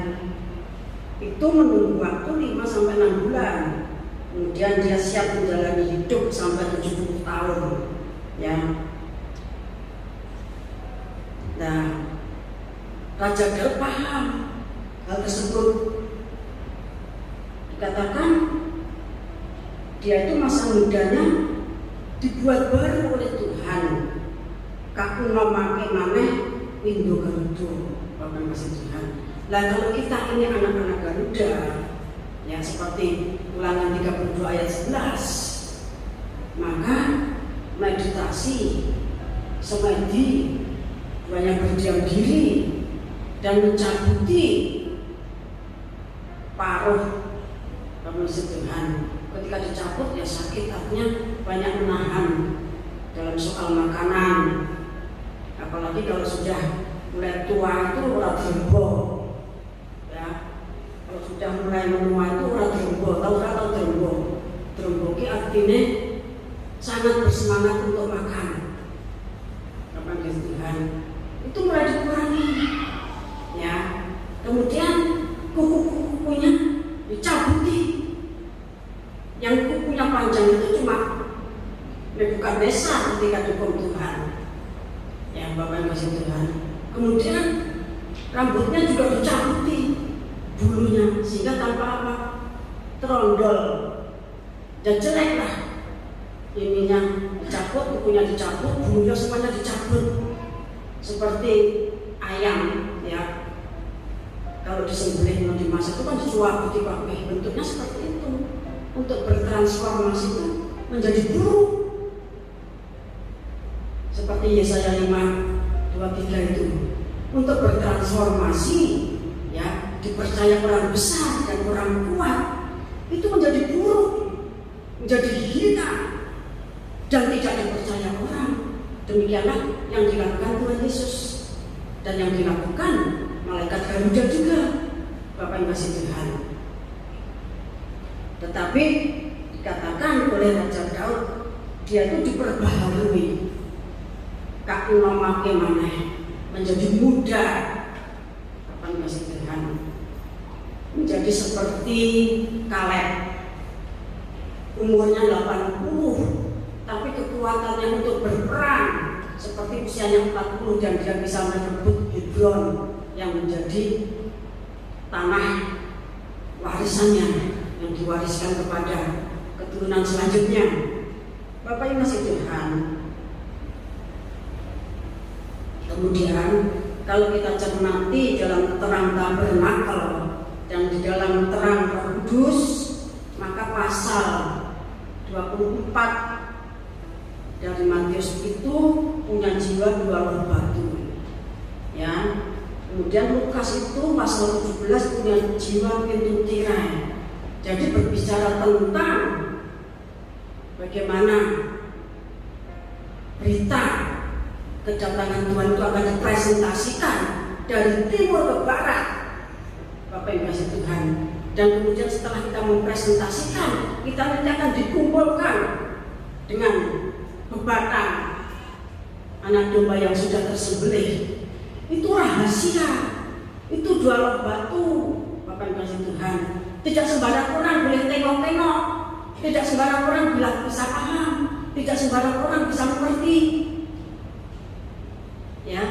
itu menunggu waktu 5-6 bulan. Kemudian dia siap menjalani hidup sampai 70 tahun, ya. Nah, Raja Daud paham hal tersebut. Dikatakan dia itu masa mudanya dibuat baru oleh Tuhan. Kaku mamake maneh Windu Garuda, Bapak masih Tuhan. Nah, kalau kita ini anak-anak Garuda, ya, seperti Ulangan 32 ayat 11, maka meditasi, semedi, banyak berdiam diri dan mencabuti paruh Bapak masih Tuhan. Ketika dicabut ya sakit, artinya banyak menahan dalam soal makanan. Apalagi kalau sudah mulai tua itu orang drembo, ya. Kalau sudah mulai menua itu orang drembo, tahu drembo? Drembo itu artinya sangat bersemangat untuk makan. Bapak Tuhan, itu mulai dikurangi, ya. Kemudian kuku-kukunya dicabuti. Yang kukunya panjang itu cuma bukan desa ketika dukung Tuhan, ya Bapak yang masih Tuhan. Kemudian rambutnya juga dicabuti bulunya, sehingga tanpa apa, terondol dan jelek lah. Ininya dicabut, kukunya dicabut, bulunya semuanya dicabut, seperti ayam, ya. Kalau disembelih mau dimasak itu kan dicuak putih, bentuknya seperti itu. Untuk bertransformasi itu menjadi buruk, seperti Yesaya 5:23 itu. Untuk bertransformasi, ya, dipercaya orang besar dan orang kuat, itu menjadi buruk, menjadi hina dan tidak dipercaya orang. Demikianlah yang dilakukan Tuhan Yesus dan yang dilakukan malaikat Garuda juga, Bapak yang kasih Tuhan. Tetapi dikatakan oleh Raja Daud, dia itu diperbaharui. Kak nomake maneh menjadi muda, apa masih Tuhan, menjadi seperti Kaleb, umurnya 80, tapi kekuatannya untuk berperang seperti usianya 40, dan dia bisa merebut Hebron yang menjadi tanah warisannya yang diwariskan kepada keturunan selanjutnya. Bapak yang masih Tuhan. Kemudian kalau kita cermati dalam terang tabernakel dan di dalam terang Roh Kudus, maka pasal 24 dari Matius itu punya jiwa 2 roh batu, ya. Kemudian Lukas itu pasal 17 punya jiwa pintu tirai. Jadi berbicara tentang bagaimana berita kedatangan Tuhan itu akan dipresentasikan dari timur ke barat, Bapak Ibu kasih Tuhan. Dan kemudian setelah kita mempresentasikan, kita nanti akan dikumpulkan dengan bebatang anak domba yang sudah tersembelih. Itu rahasia itu 2 loh batu, Bapak Ibu kasih Tuhan. Tidak sembarang orang boleh tengok-tengok, tidak sembarang orang bisa paham, tidak sembarang orang bisa mengerti. Ya,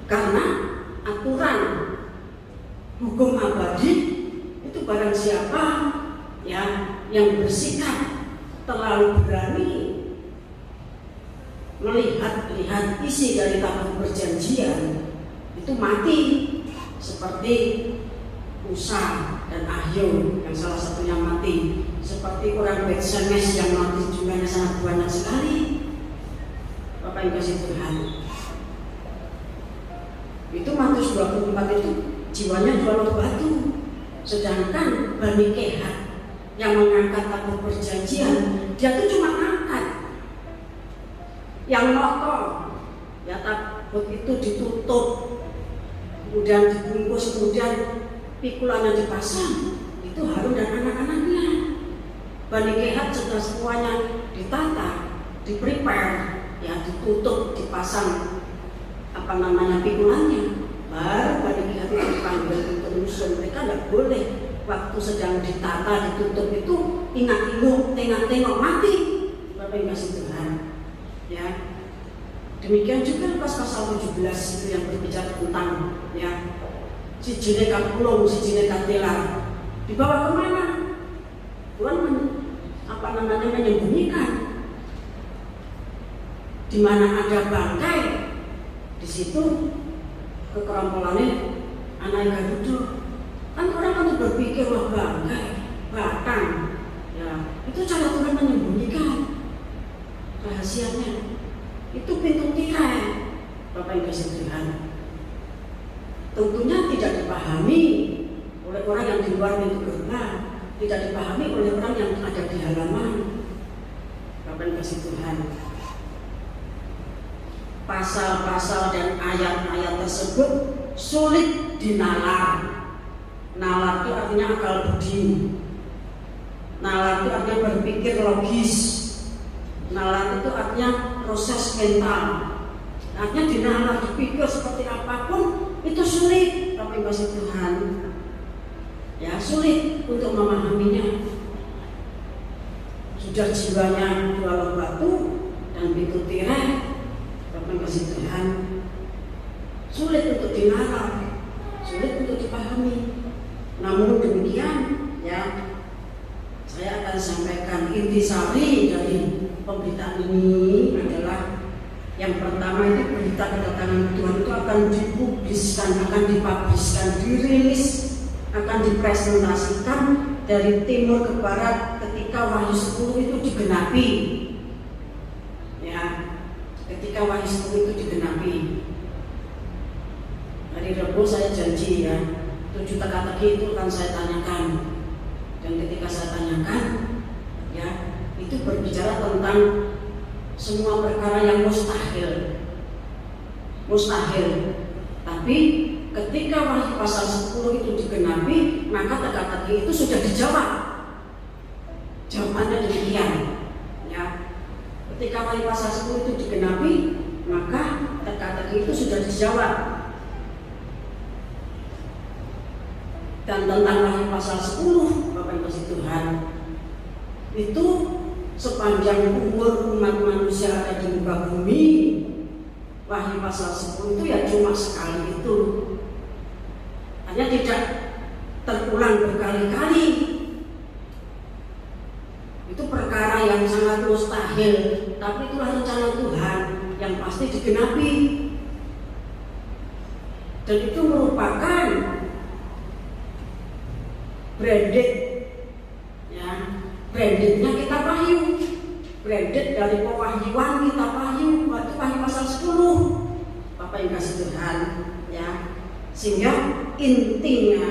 karena aturan hukum abadi itu barang siapa ya yang bersikap terlalu berani melihat isi dari tabut perjanjian itu mati, seperti Musa dan Ahyum yang salah satunya mati, seperti orang Bet-Shemesh yang mati jumlahnya sangat banyak sekali. Bapak yang kasih Tuhan, itu Matius 24 itu jiwanya 2 loh batu, sedangkan Bani Kehat yang mengangkat tabut perjanjian dia itu cuma angkat yang noto, ya tabut itu ditutup, kemudian dibungkus, kemudian pikulannya dipasang, itu Harun dan anak-anaknya. Bani Kehat sudah semuanya ditata, di-prepare, ya ditutup, dipasang pikulannya. Baru Bani Kehat itu dipanggil untuk menyusun. Mereka tidak boleh waktu sedang ditata, ditutup itu ingat-ingat, tengok-tengok, mati. Bapak yang kasih Tuhan. Ya, demikian juga pasal 17 itu yang berbicara tentang ya si jine kapulung, si jine katilar dibawa kemana? Tuhan menyembunyikan. Di mana ada bangkai, di situ kekerompolannya anak yang duduk. Kan orang kan berpikir wah bangkai, batang, ya itu cara Tuhan menyembunyikan rahasianya. Itu pintu tirai, Bapak yang kasih Tuhan. Tentunya tidak dipahami oleh orang yang di luar pintu gerbang, tidak dipahami oleh orang yang ada di halaman. Bapak yang kasih Tuhan. Pasal-pasal dan ayat-ayat tersebut sulit dinalar. Nalar itu artinya akal budi. Nalar itu artinya berpikir logis. Nalar itu artinya proses mental. Artinya dinalar, dipikir seperti apapun itu sulit, tapi kasih Tuhan. Ya sulit untuk memahaminya. Sudah jiwanya 2 loh batu dan pintu tirai, tapi kasih Tuhan. Sulit untuk dinalar, sulit untuk dipahami. Namun demikian, ya saya akan sampaikan intisari dari pemberitaan ini adalah yang pertama itu berita kedatangan Tuhan itu akan dipubliskan, akan dipubliskan, dirilis, akan dipresentasikan dari timur ke barat ketika Wahyu 10 itu digenapi. Ya, ketika Wahyu 10 itu digenapi. Hari Rabu saya janji ya, 7 teka-teki itu akan saya tanyakan. Dan ketika saya tanyakan, ya itu berbicara tentang semua perkara yang mustahil. Tapi ketika Wahyu pasal 10 itu digenapi, maka teka-teki itu sudah dijawab. Jawabannya demikian. Ya, ketika Wahyu pasal 10 itu digenapi, maka teka-teki itu sudah dijawab. Dan tentang Wahyu pasal 10, Bapak Ibu Tuhan, itu sepanjang umur umat manusia ada di muka bumi, Wahyu pasal 10 itu ya cuma sekali itu. Hanya tidak terulang berkali-kali. Itu perkara yang sangat mustahil, tapi itulah rencana Tuhan yang pasti digenapi. Dan itu merupakan branded, ya, brandednya kitab Wahyu, branded dari pewahyuan kitab Wahyu, itu Wahyu pasal 10, Bapak yang kasih Tuhan, ya, sehingga intinya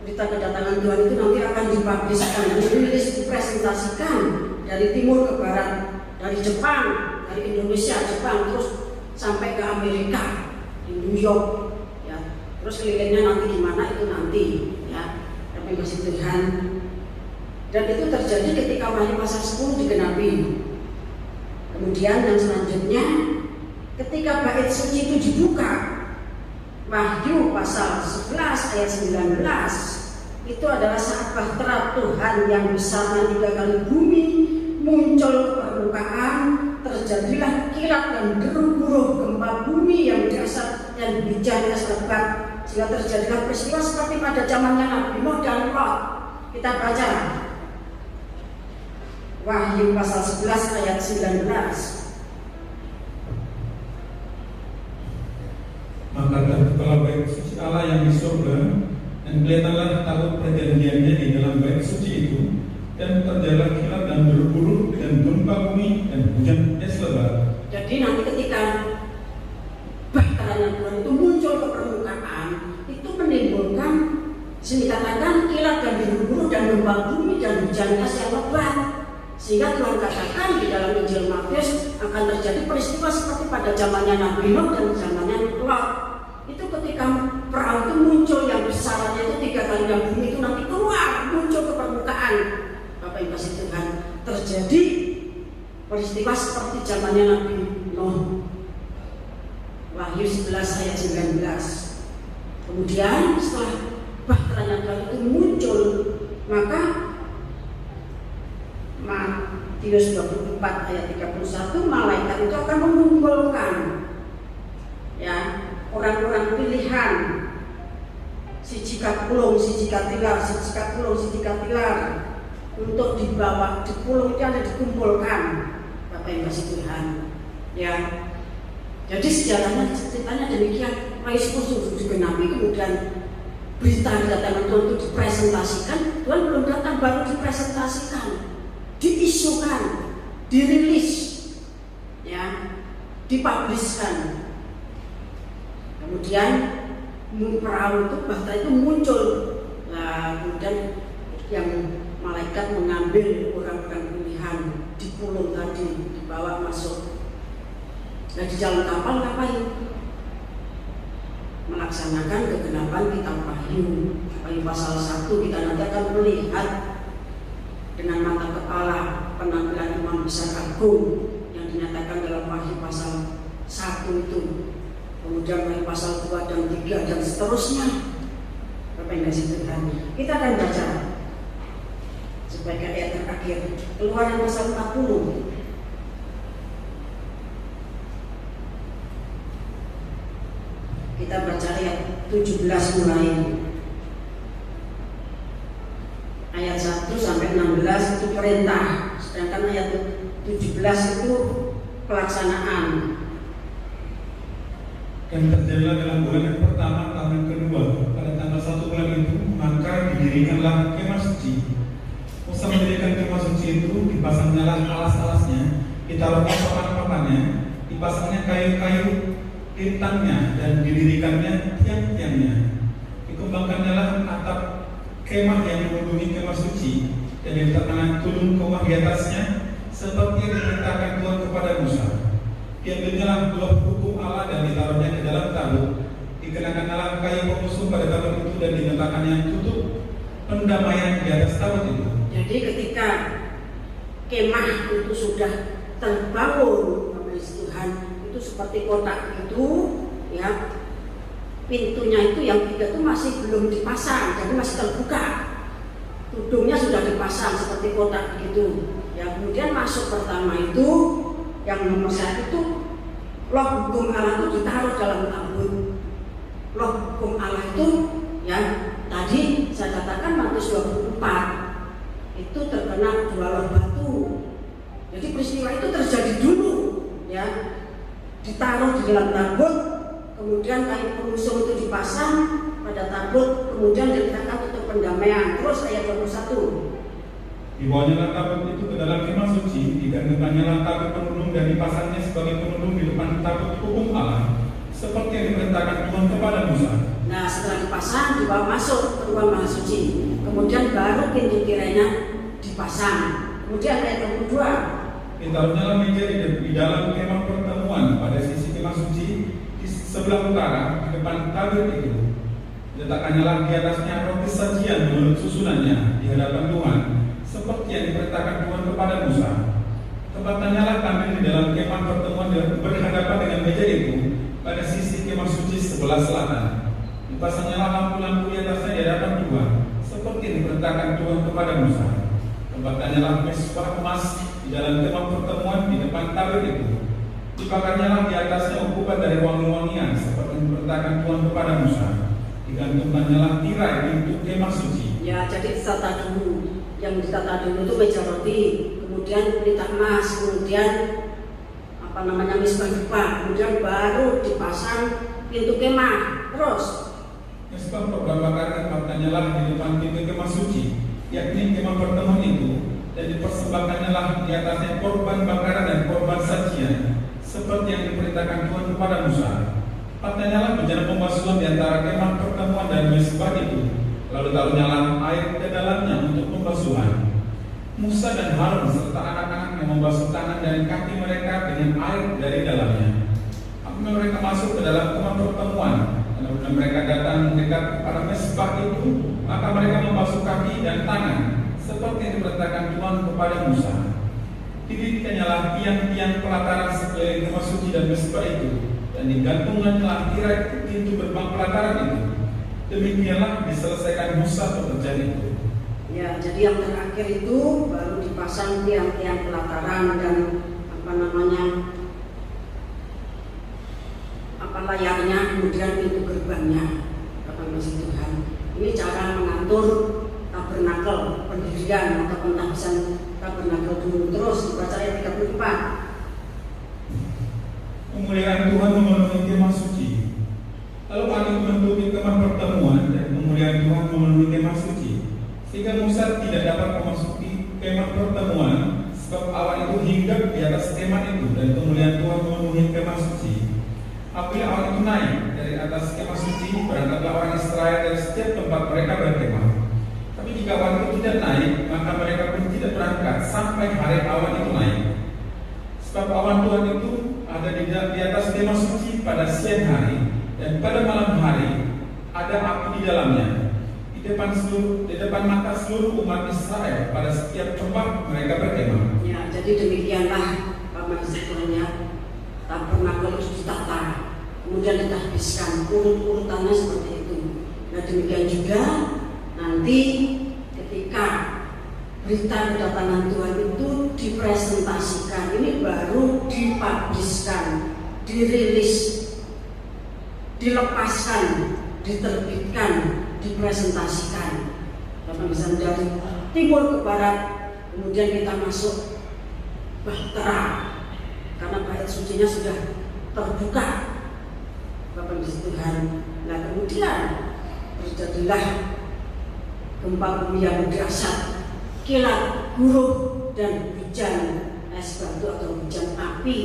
berita kedatangan Tuhan itu nanti akan dipubliskan, dirilis, dipresentasikan dari timur ke barat, dari Jepang, dari Indonesia, Jepang, terus sampai ke Amerika, di New York, ya, terus kelilingnya nanti gimana itu nanti, ya. Tapi kasih Tuhan. Dan itu terjadi ketika Wahyu pasal 10 digenapi. Kemudian yang selanjutnya, ketika bait suci itu dibuka, Wahyu pasal 11 ayat 19 itu adalah saat bahtera Tuhan yang besar 3 kali bumi muncul ke permukaan, terjadilah kilat dan geruh-geruh gempa bumi yang dahsyat dan hujan es lebat, sehingga terjadilah peristiwa seperti pada zamannya Nabi Nuh dan Lot. Kita baca Wahyu pasal 11 ayat 19. Maka terbukalah bait suci Allah yang di surga, dan kelihatanlah tabut perjanjiannya di dalam bait suci itu, dan terjadilah kilat dan geruh-geruh dengan gempa bumi dan hujan es lebat. Jadi nanti ketika bahteranya Tuhan itu muncul ke permukaan, itu menimbulkan, dikatakan kilat dan geruh-geruh dan gempa bumi dan hujan es yang lebat. Sehingga Tuhan katakan di dalam Injil Matius akan terjadi peristiwa seperti pada zamannya Nabi Nuh dan zamannya Lot. Itu ketika perahu itu muncul yang besarnya itu 3 kali yang bumi itu nanti keluar muncul ke permukaan. Bapak yang kasih Tuhan, terjadi peristiwa seperti zamannya Nabi Nuh. Wahyu 11 ayat 19. Kemudian setelah bahteranya Tuhan itu muncul, maka Matius 24 ayat 31, malaikat itu akan mengumpulkan ya orang-orang pilihan, siji kapulung, siji katilar, siji kapulung, siji katilar, untuk dibawa di pulau itu ada dikumpulkan. Bapak yang kasih Tuhan ya. Jadi sejarahnya ceritanya demikian. Yesus digenapi, kemudian berita kedatangan Tuhan itu dipresentasikan. Tuhan belum datang, baru dipresentasikan, diisukan, dirilis, ya, dipubliskan. Kemudian perahu itu bahtera itu muncul. Nah, kemudian yang malaikat mengambil orang-orang pilihan di pulau tadi, dibawa masuk. Nah, di dalam kapal ngapain? Melaksanakan kegenapan kitab Wahyu. Wahyu pasal 1 kita nanti akan melihat dengan mata kepala penampilan imam besar agung yang dinyatakan dalam Wahyu pasal 1 itu. Kemudian Wahyu pasal 2 dan 3 dan seterusnya. Bapak yang kasih Tuhan, kita akan baca sebagai ayat terakhir Keluaran pasal 40. Kita baca ayat 17 mulai. Ayat 1 sampai 16 itu perintah, sedangkan ayat 17 itu pelaksanaan. Dan terjadilah dalam bulan yang pertama tahun yang kedua, pada tanggal 1 bulan itu, maka didirikanlah kemah suci. Musa mendirikan kemah suci itu, dipasangnya alas-alasnya, ditaruhnya papan-papannya, dipasangnya kayu-kayu tintangnya, dan didirikannya tiang-tiangnya. Dikembangkannya lah atap kemah yang menghubungi kemah suci, dan diletakkan tulung kemah di atasnya, seperti yang diperintahkan Tuhan kepada Musa. Diambilnya dua hukum Allah dan ditaruhnya ke dalam tabut. Dikenakan kayu pengusung pada tabut itu dan diletakkannya tutup pendamaian di atas tabut itu. Jadi ketika kemah itu sudah terbangun, Bapak Tuhan, itu seperti kotak itu, ya, pintunya itu yang 3 itu masih belum dipasang, jadi masih terbuka. Tudungnya sudah dipasang seperti kotak gitu. Ya, kemudian masuk pertama itu yang nomor 1 itu loh hukum Allah itu ditaruh dalam tabut. Loh hukum Allah itu ya tadi saya katakan Matius 24 itu terkena 2 loh batu. Jadi peristiwa itu terjadi dulu ya, ditaruh di dalam tabut, kemudian kayu pengusung itu dipasang pada tabut, kemudian diletakkan untuk pendamaian. Terus ayat 21. Dibawanya tabut itu ke dalam kemah suci, digantungkannya tabut penunung dan dipasangnya sebagai penunung di depan tabut hukum Allah, seperti yang diperintahkan Tuhan kepada Musa. Nah, setelah dipasang, dibawa masuk ke ruang maha suci. Kemudian baru pintu tirainya dipasang. Kemudian ayat 22. Ditaruhnya meja di dalam kemah pertemuan pada sisi kemah suci di sebelah utara di depan tabut itu. Diletakkannya di atasnya roti sajian menurut susunannya di hadapan Tuhan, seperti yang diperintahkan Tuhan kepada Musa. Tempatnya lah tampil di dalam kemah pertemuan berhadapan dengan meja itu pada sisi kemah suci sebelah selatan. Dipasangnya lampu-lampu di atasnya di hadapan Tuhan, seperti diperintahkan Tuhan kepada Musa. Tempatkannya mesbah emas di dalam kemah pertemuan di depan tabir itu. Dibakarnya di atasnya ukupan dari wangi-wangian, seperti diperintahkan Tuhan kepada Musa. Digantungkannya tirai pintu kemah suci. Ya, jadi ditata dulu. Yang ditata dulu itu meja roti, kemudian pelita emas, kemudian misbah, kemudian baru dipasang pintu kemah. Terus Mesbah korban bakaran tempatkannya di depan pintu kemah suci, yakni kemah pertemuan itu, dan dipersembahkannya di atasnya korban bakaran dan korban sajian, seperti yang diperintahkan Tuhan kepada Musa. Tempatkannya bejana pembasuhan di antara kemah pertemuan dan mesbah itu, lalu taruhnya air ke dalamnya untuk pembasuhan. Musa dan Harun serta anak-anak yang membasuh tangan dan kaki mereka dengan air dari dalamnya. Apabila mereka masuk ke dalam kemah pertemuan, dan apabila mereka datang mendekat kepada mesbah itu, maka mereka membasuh kaki dan tangan, seperti yang diperintahkan Tuhan kepada Musa. Didirikannya tiang-tiang pelataran sekeliling kemah suci dan mesbah itu, dan digantungkanlah tirai pintu gerbang pelataran itu. Demikianlah diselesaikan Musa pekerjaan itu. ya, jadi yang terakhir itu baru dipasang tiang-tiang pelataran dan layarnya, kemudian pintu gerbangnya. Bapak Masih Tuhan, ini cara mengatur tabernakel, pendirian atau pentabisan tabernakel dulu. Terus dibaca ayat 34. Kemuliaan Tuhan memenuhi kemah suci. Lalu angin menutupi kemah pertemuan dan kemuliaan Tuhan memenuhi kemah suci, sehingga Musa tidak dapat memasuki kemah pertemuan, sebab awan itu hinggap di atas kemah itu, dan kemuliaan Tuhan memenuhi kemah suci. Apabila awan itu naik dari atas kemah suci, berangkatlah orang Israel dari setiap tempat mereka berkemah. Tapi jika awan itu tidak naik, maka mereka pun tidak berangkat sampai hari awan itu naik. Sebab awan Tuhan itu ada di atas kemah suci pada siang hari, dan pada malam hari ada api di dalamnya, di depan mata seluruh umat Israel pada setiap tempat mereka berkemah. Ya, jadi demikianlah Bapak Masih tabernakel itu ditata, kemudian ditahbiskan, urut-urutannya seperti itu. Nah, demikian juga nanti ketika berita kedatangan Tuhan itu dipresentasikan, ini baru dipubliskan, dirilis, dilepaskan, diterbitkan, dipresentasikan. Bapak bisa dari timur ke barat, kemudian kita masuk Bahtera, karena bait sucinya sudah terbuka. Bapak Tuhan. Nah, kemudian terjadilah gempa bumi yang dahsyat, kilat, guruh, dan hujan es batu atau hujan api.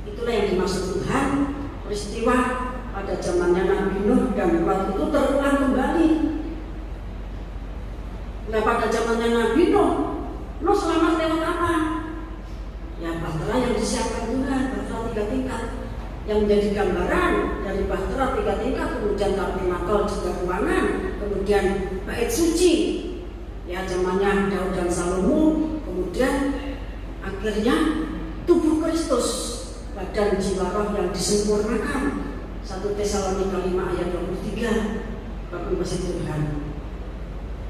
Itulah yang dimaksud Tuhan, peristiwa pada zamannya Nabi Nuh, dan waktu itu terulang kembali. Nah, pada zamannya Nabi Nuh selamat lewat apa? Ya, bahtera yang disiapkan Tuhan, bahtera 3 tingkat, yang menjadi gambaran dari bahtera 3 tingkat, kemudian tabernakel 3 ruangan, kemudian bait suci, ya zamannya Daud dan Salomo, kemudian akhirnya tubuh Kristus, badan jiwa roh yang disempurnakan. 1 Tesalonika 5 ayat 23. Bapak Masih Tuhan.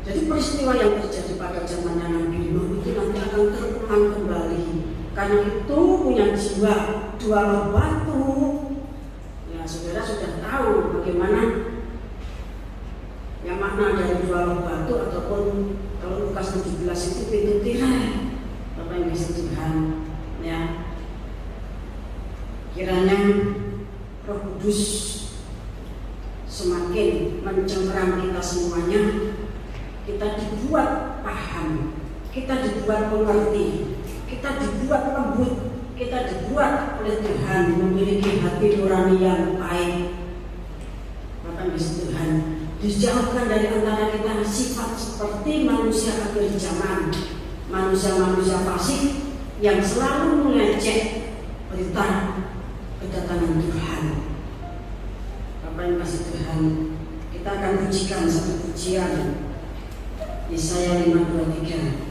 Jadi peristiwa yang terjadi pada zamannya Nabi Nuh itu nanti akan terulang kembali. Karena itu punya jiwa 2 loh batu. Ya, saudara sudah tahu bagaimana yang makna dari 2 loh batu, ataupun kalau Lukas 17 itu pintu tirai. Bapak yang Masih Tuhan, ya, kiranya Roh Kudus semakin mencengkeram kita semuanya, kita dibuat paham, kita dibuat mengerti, kita dibuat lembut, kita dibuat oleh Tuhan memiliki hati nurani yang baik. Bapak Yesus Tuhan, dijauhkan dari antara kita sifat seperti manusia akhir zaman, manusia-manusia fasik yang selalu mengejek berita kedatangan Tuhan. Bapak yang kasih Tuhan, kita akan pujikan satu pujian Yesaya 5:23.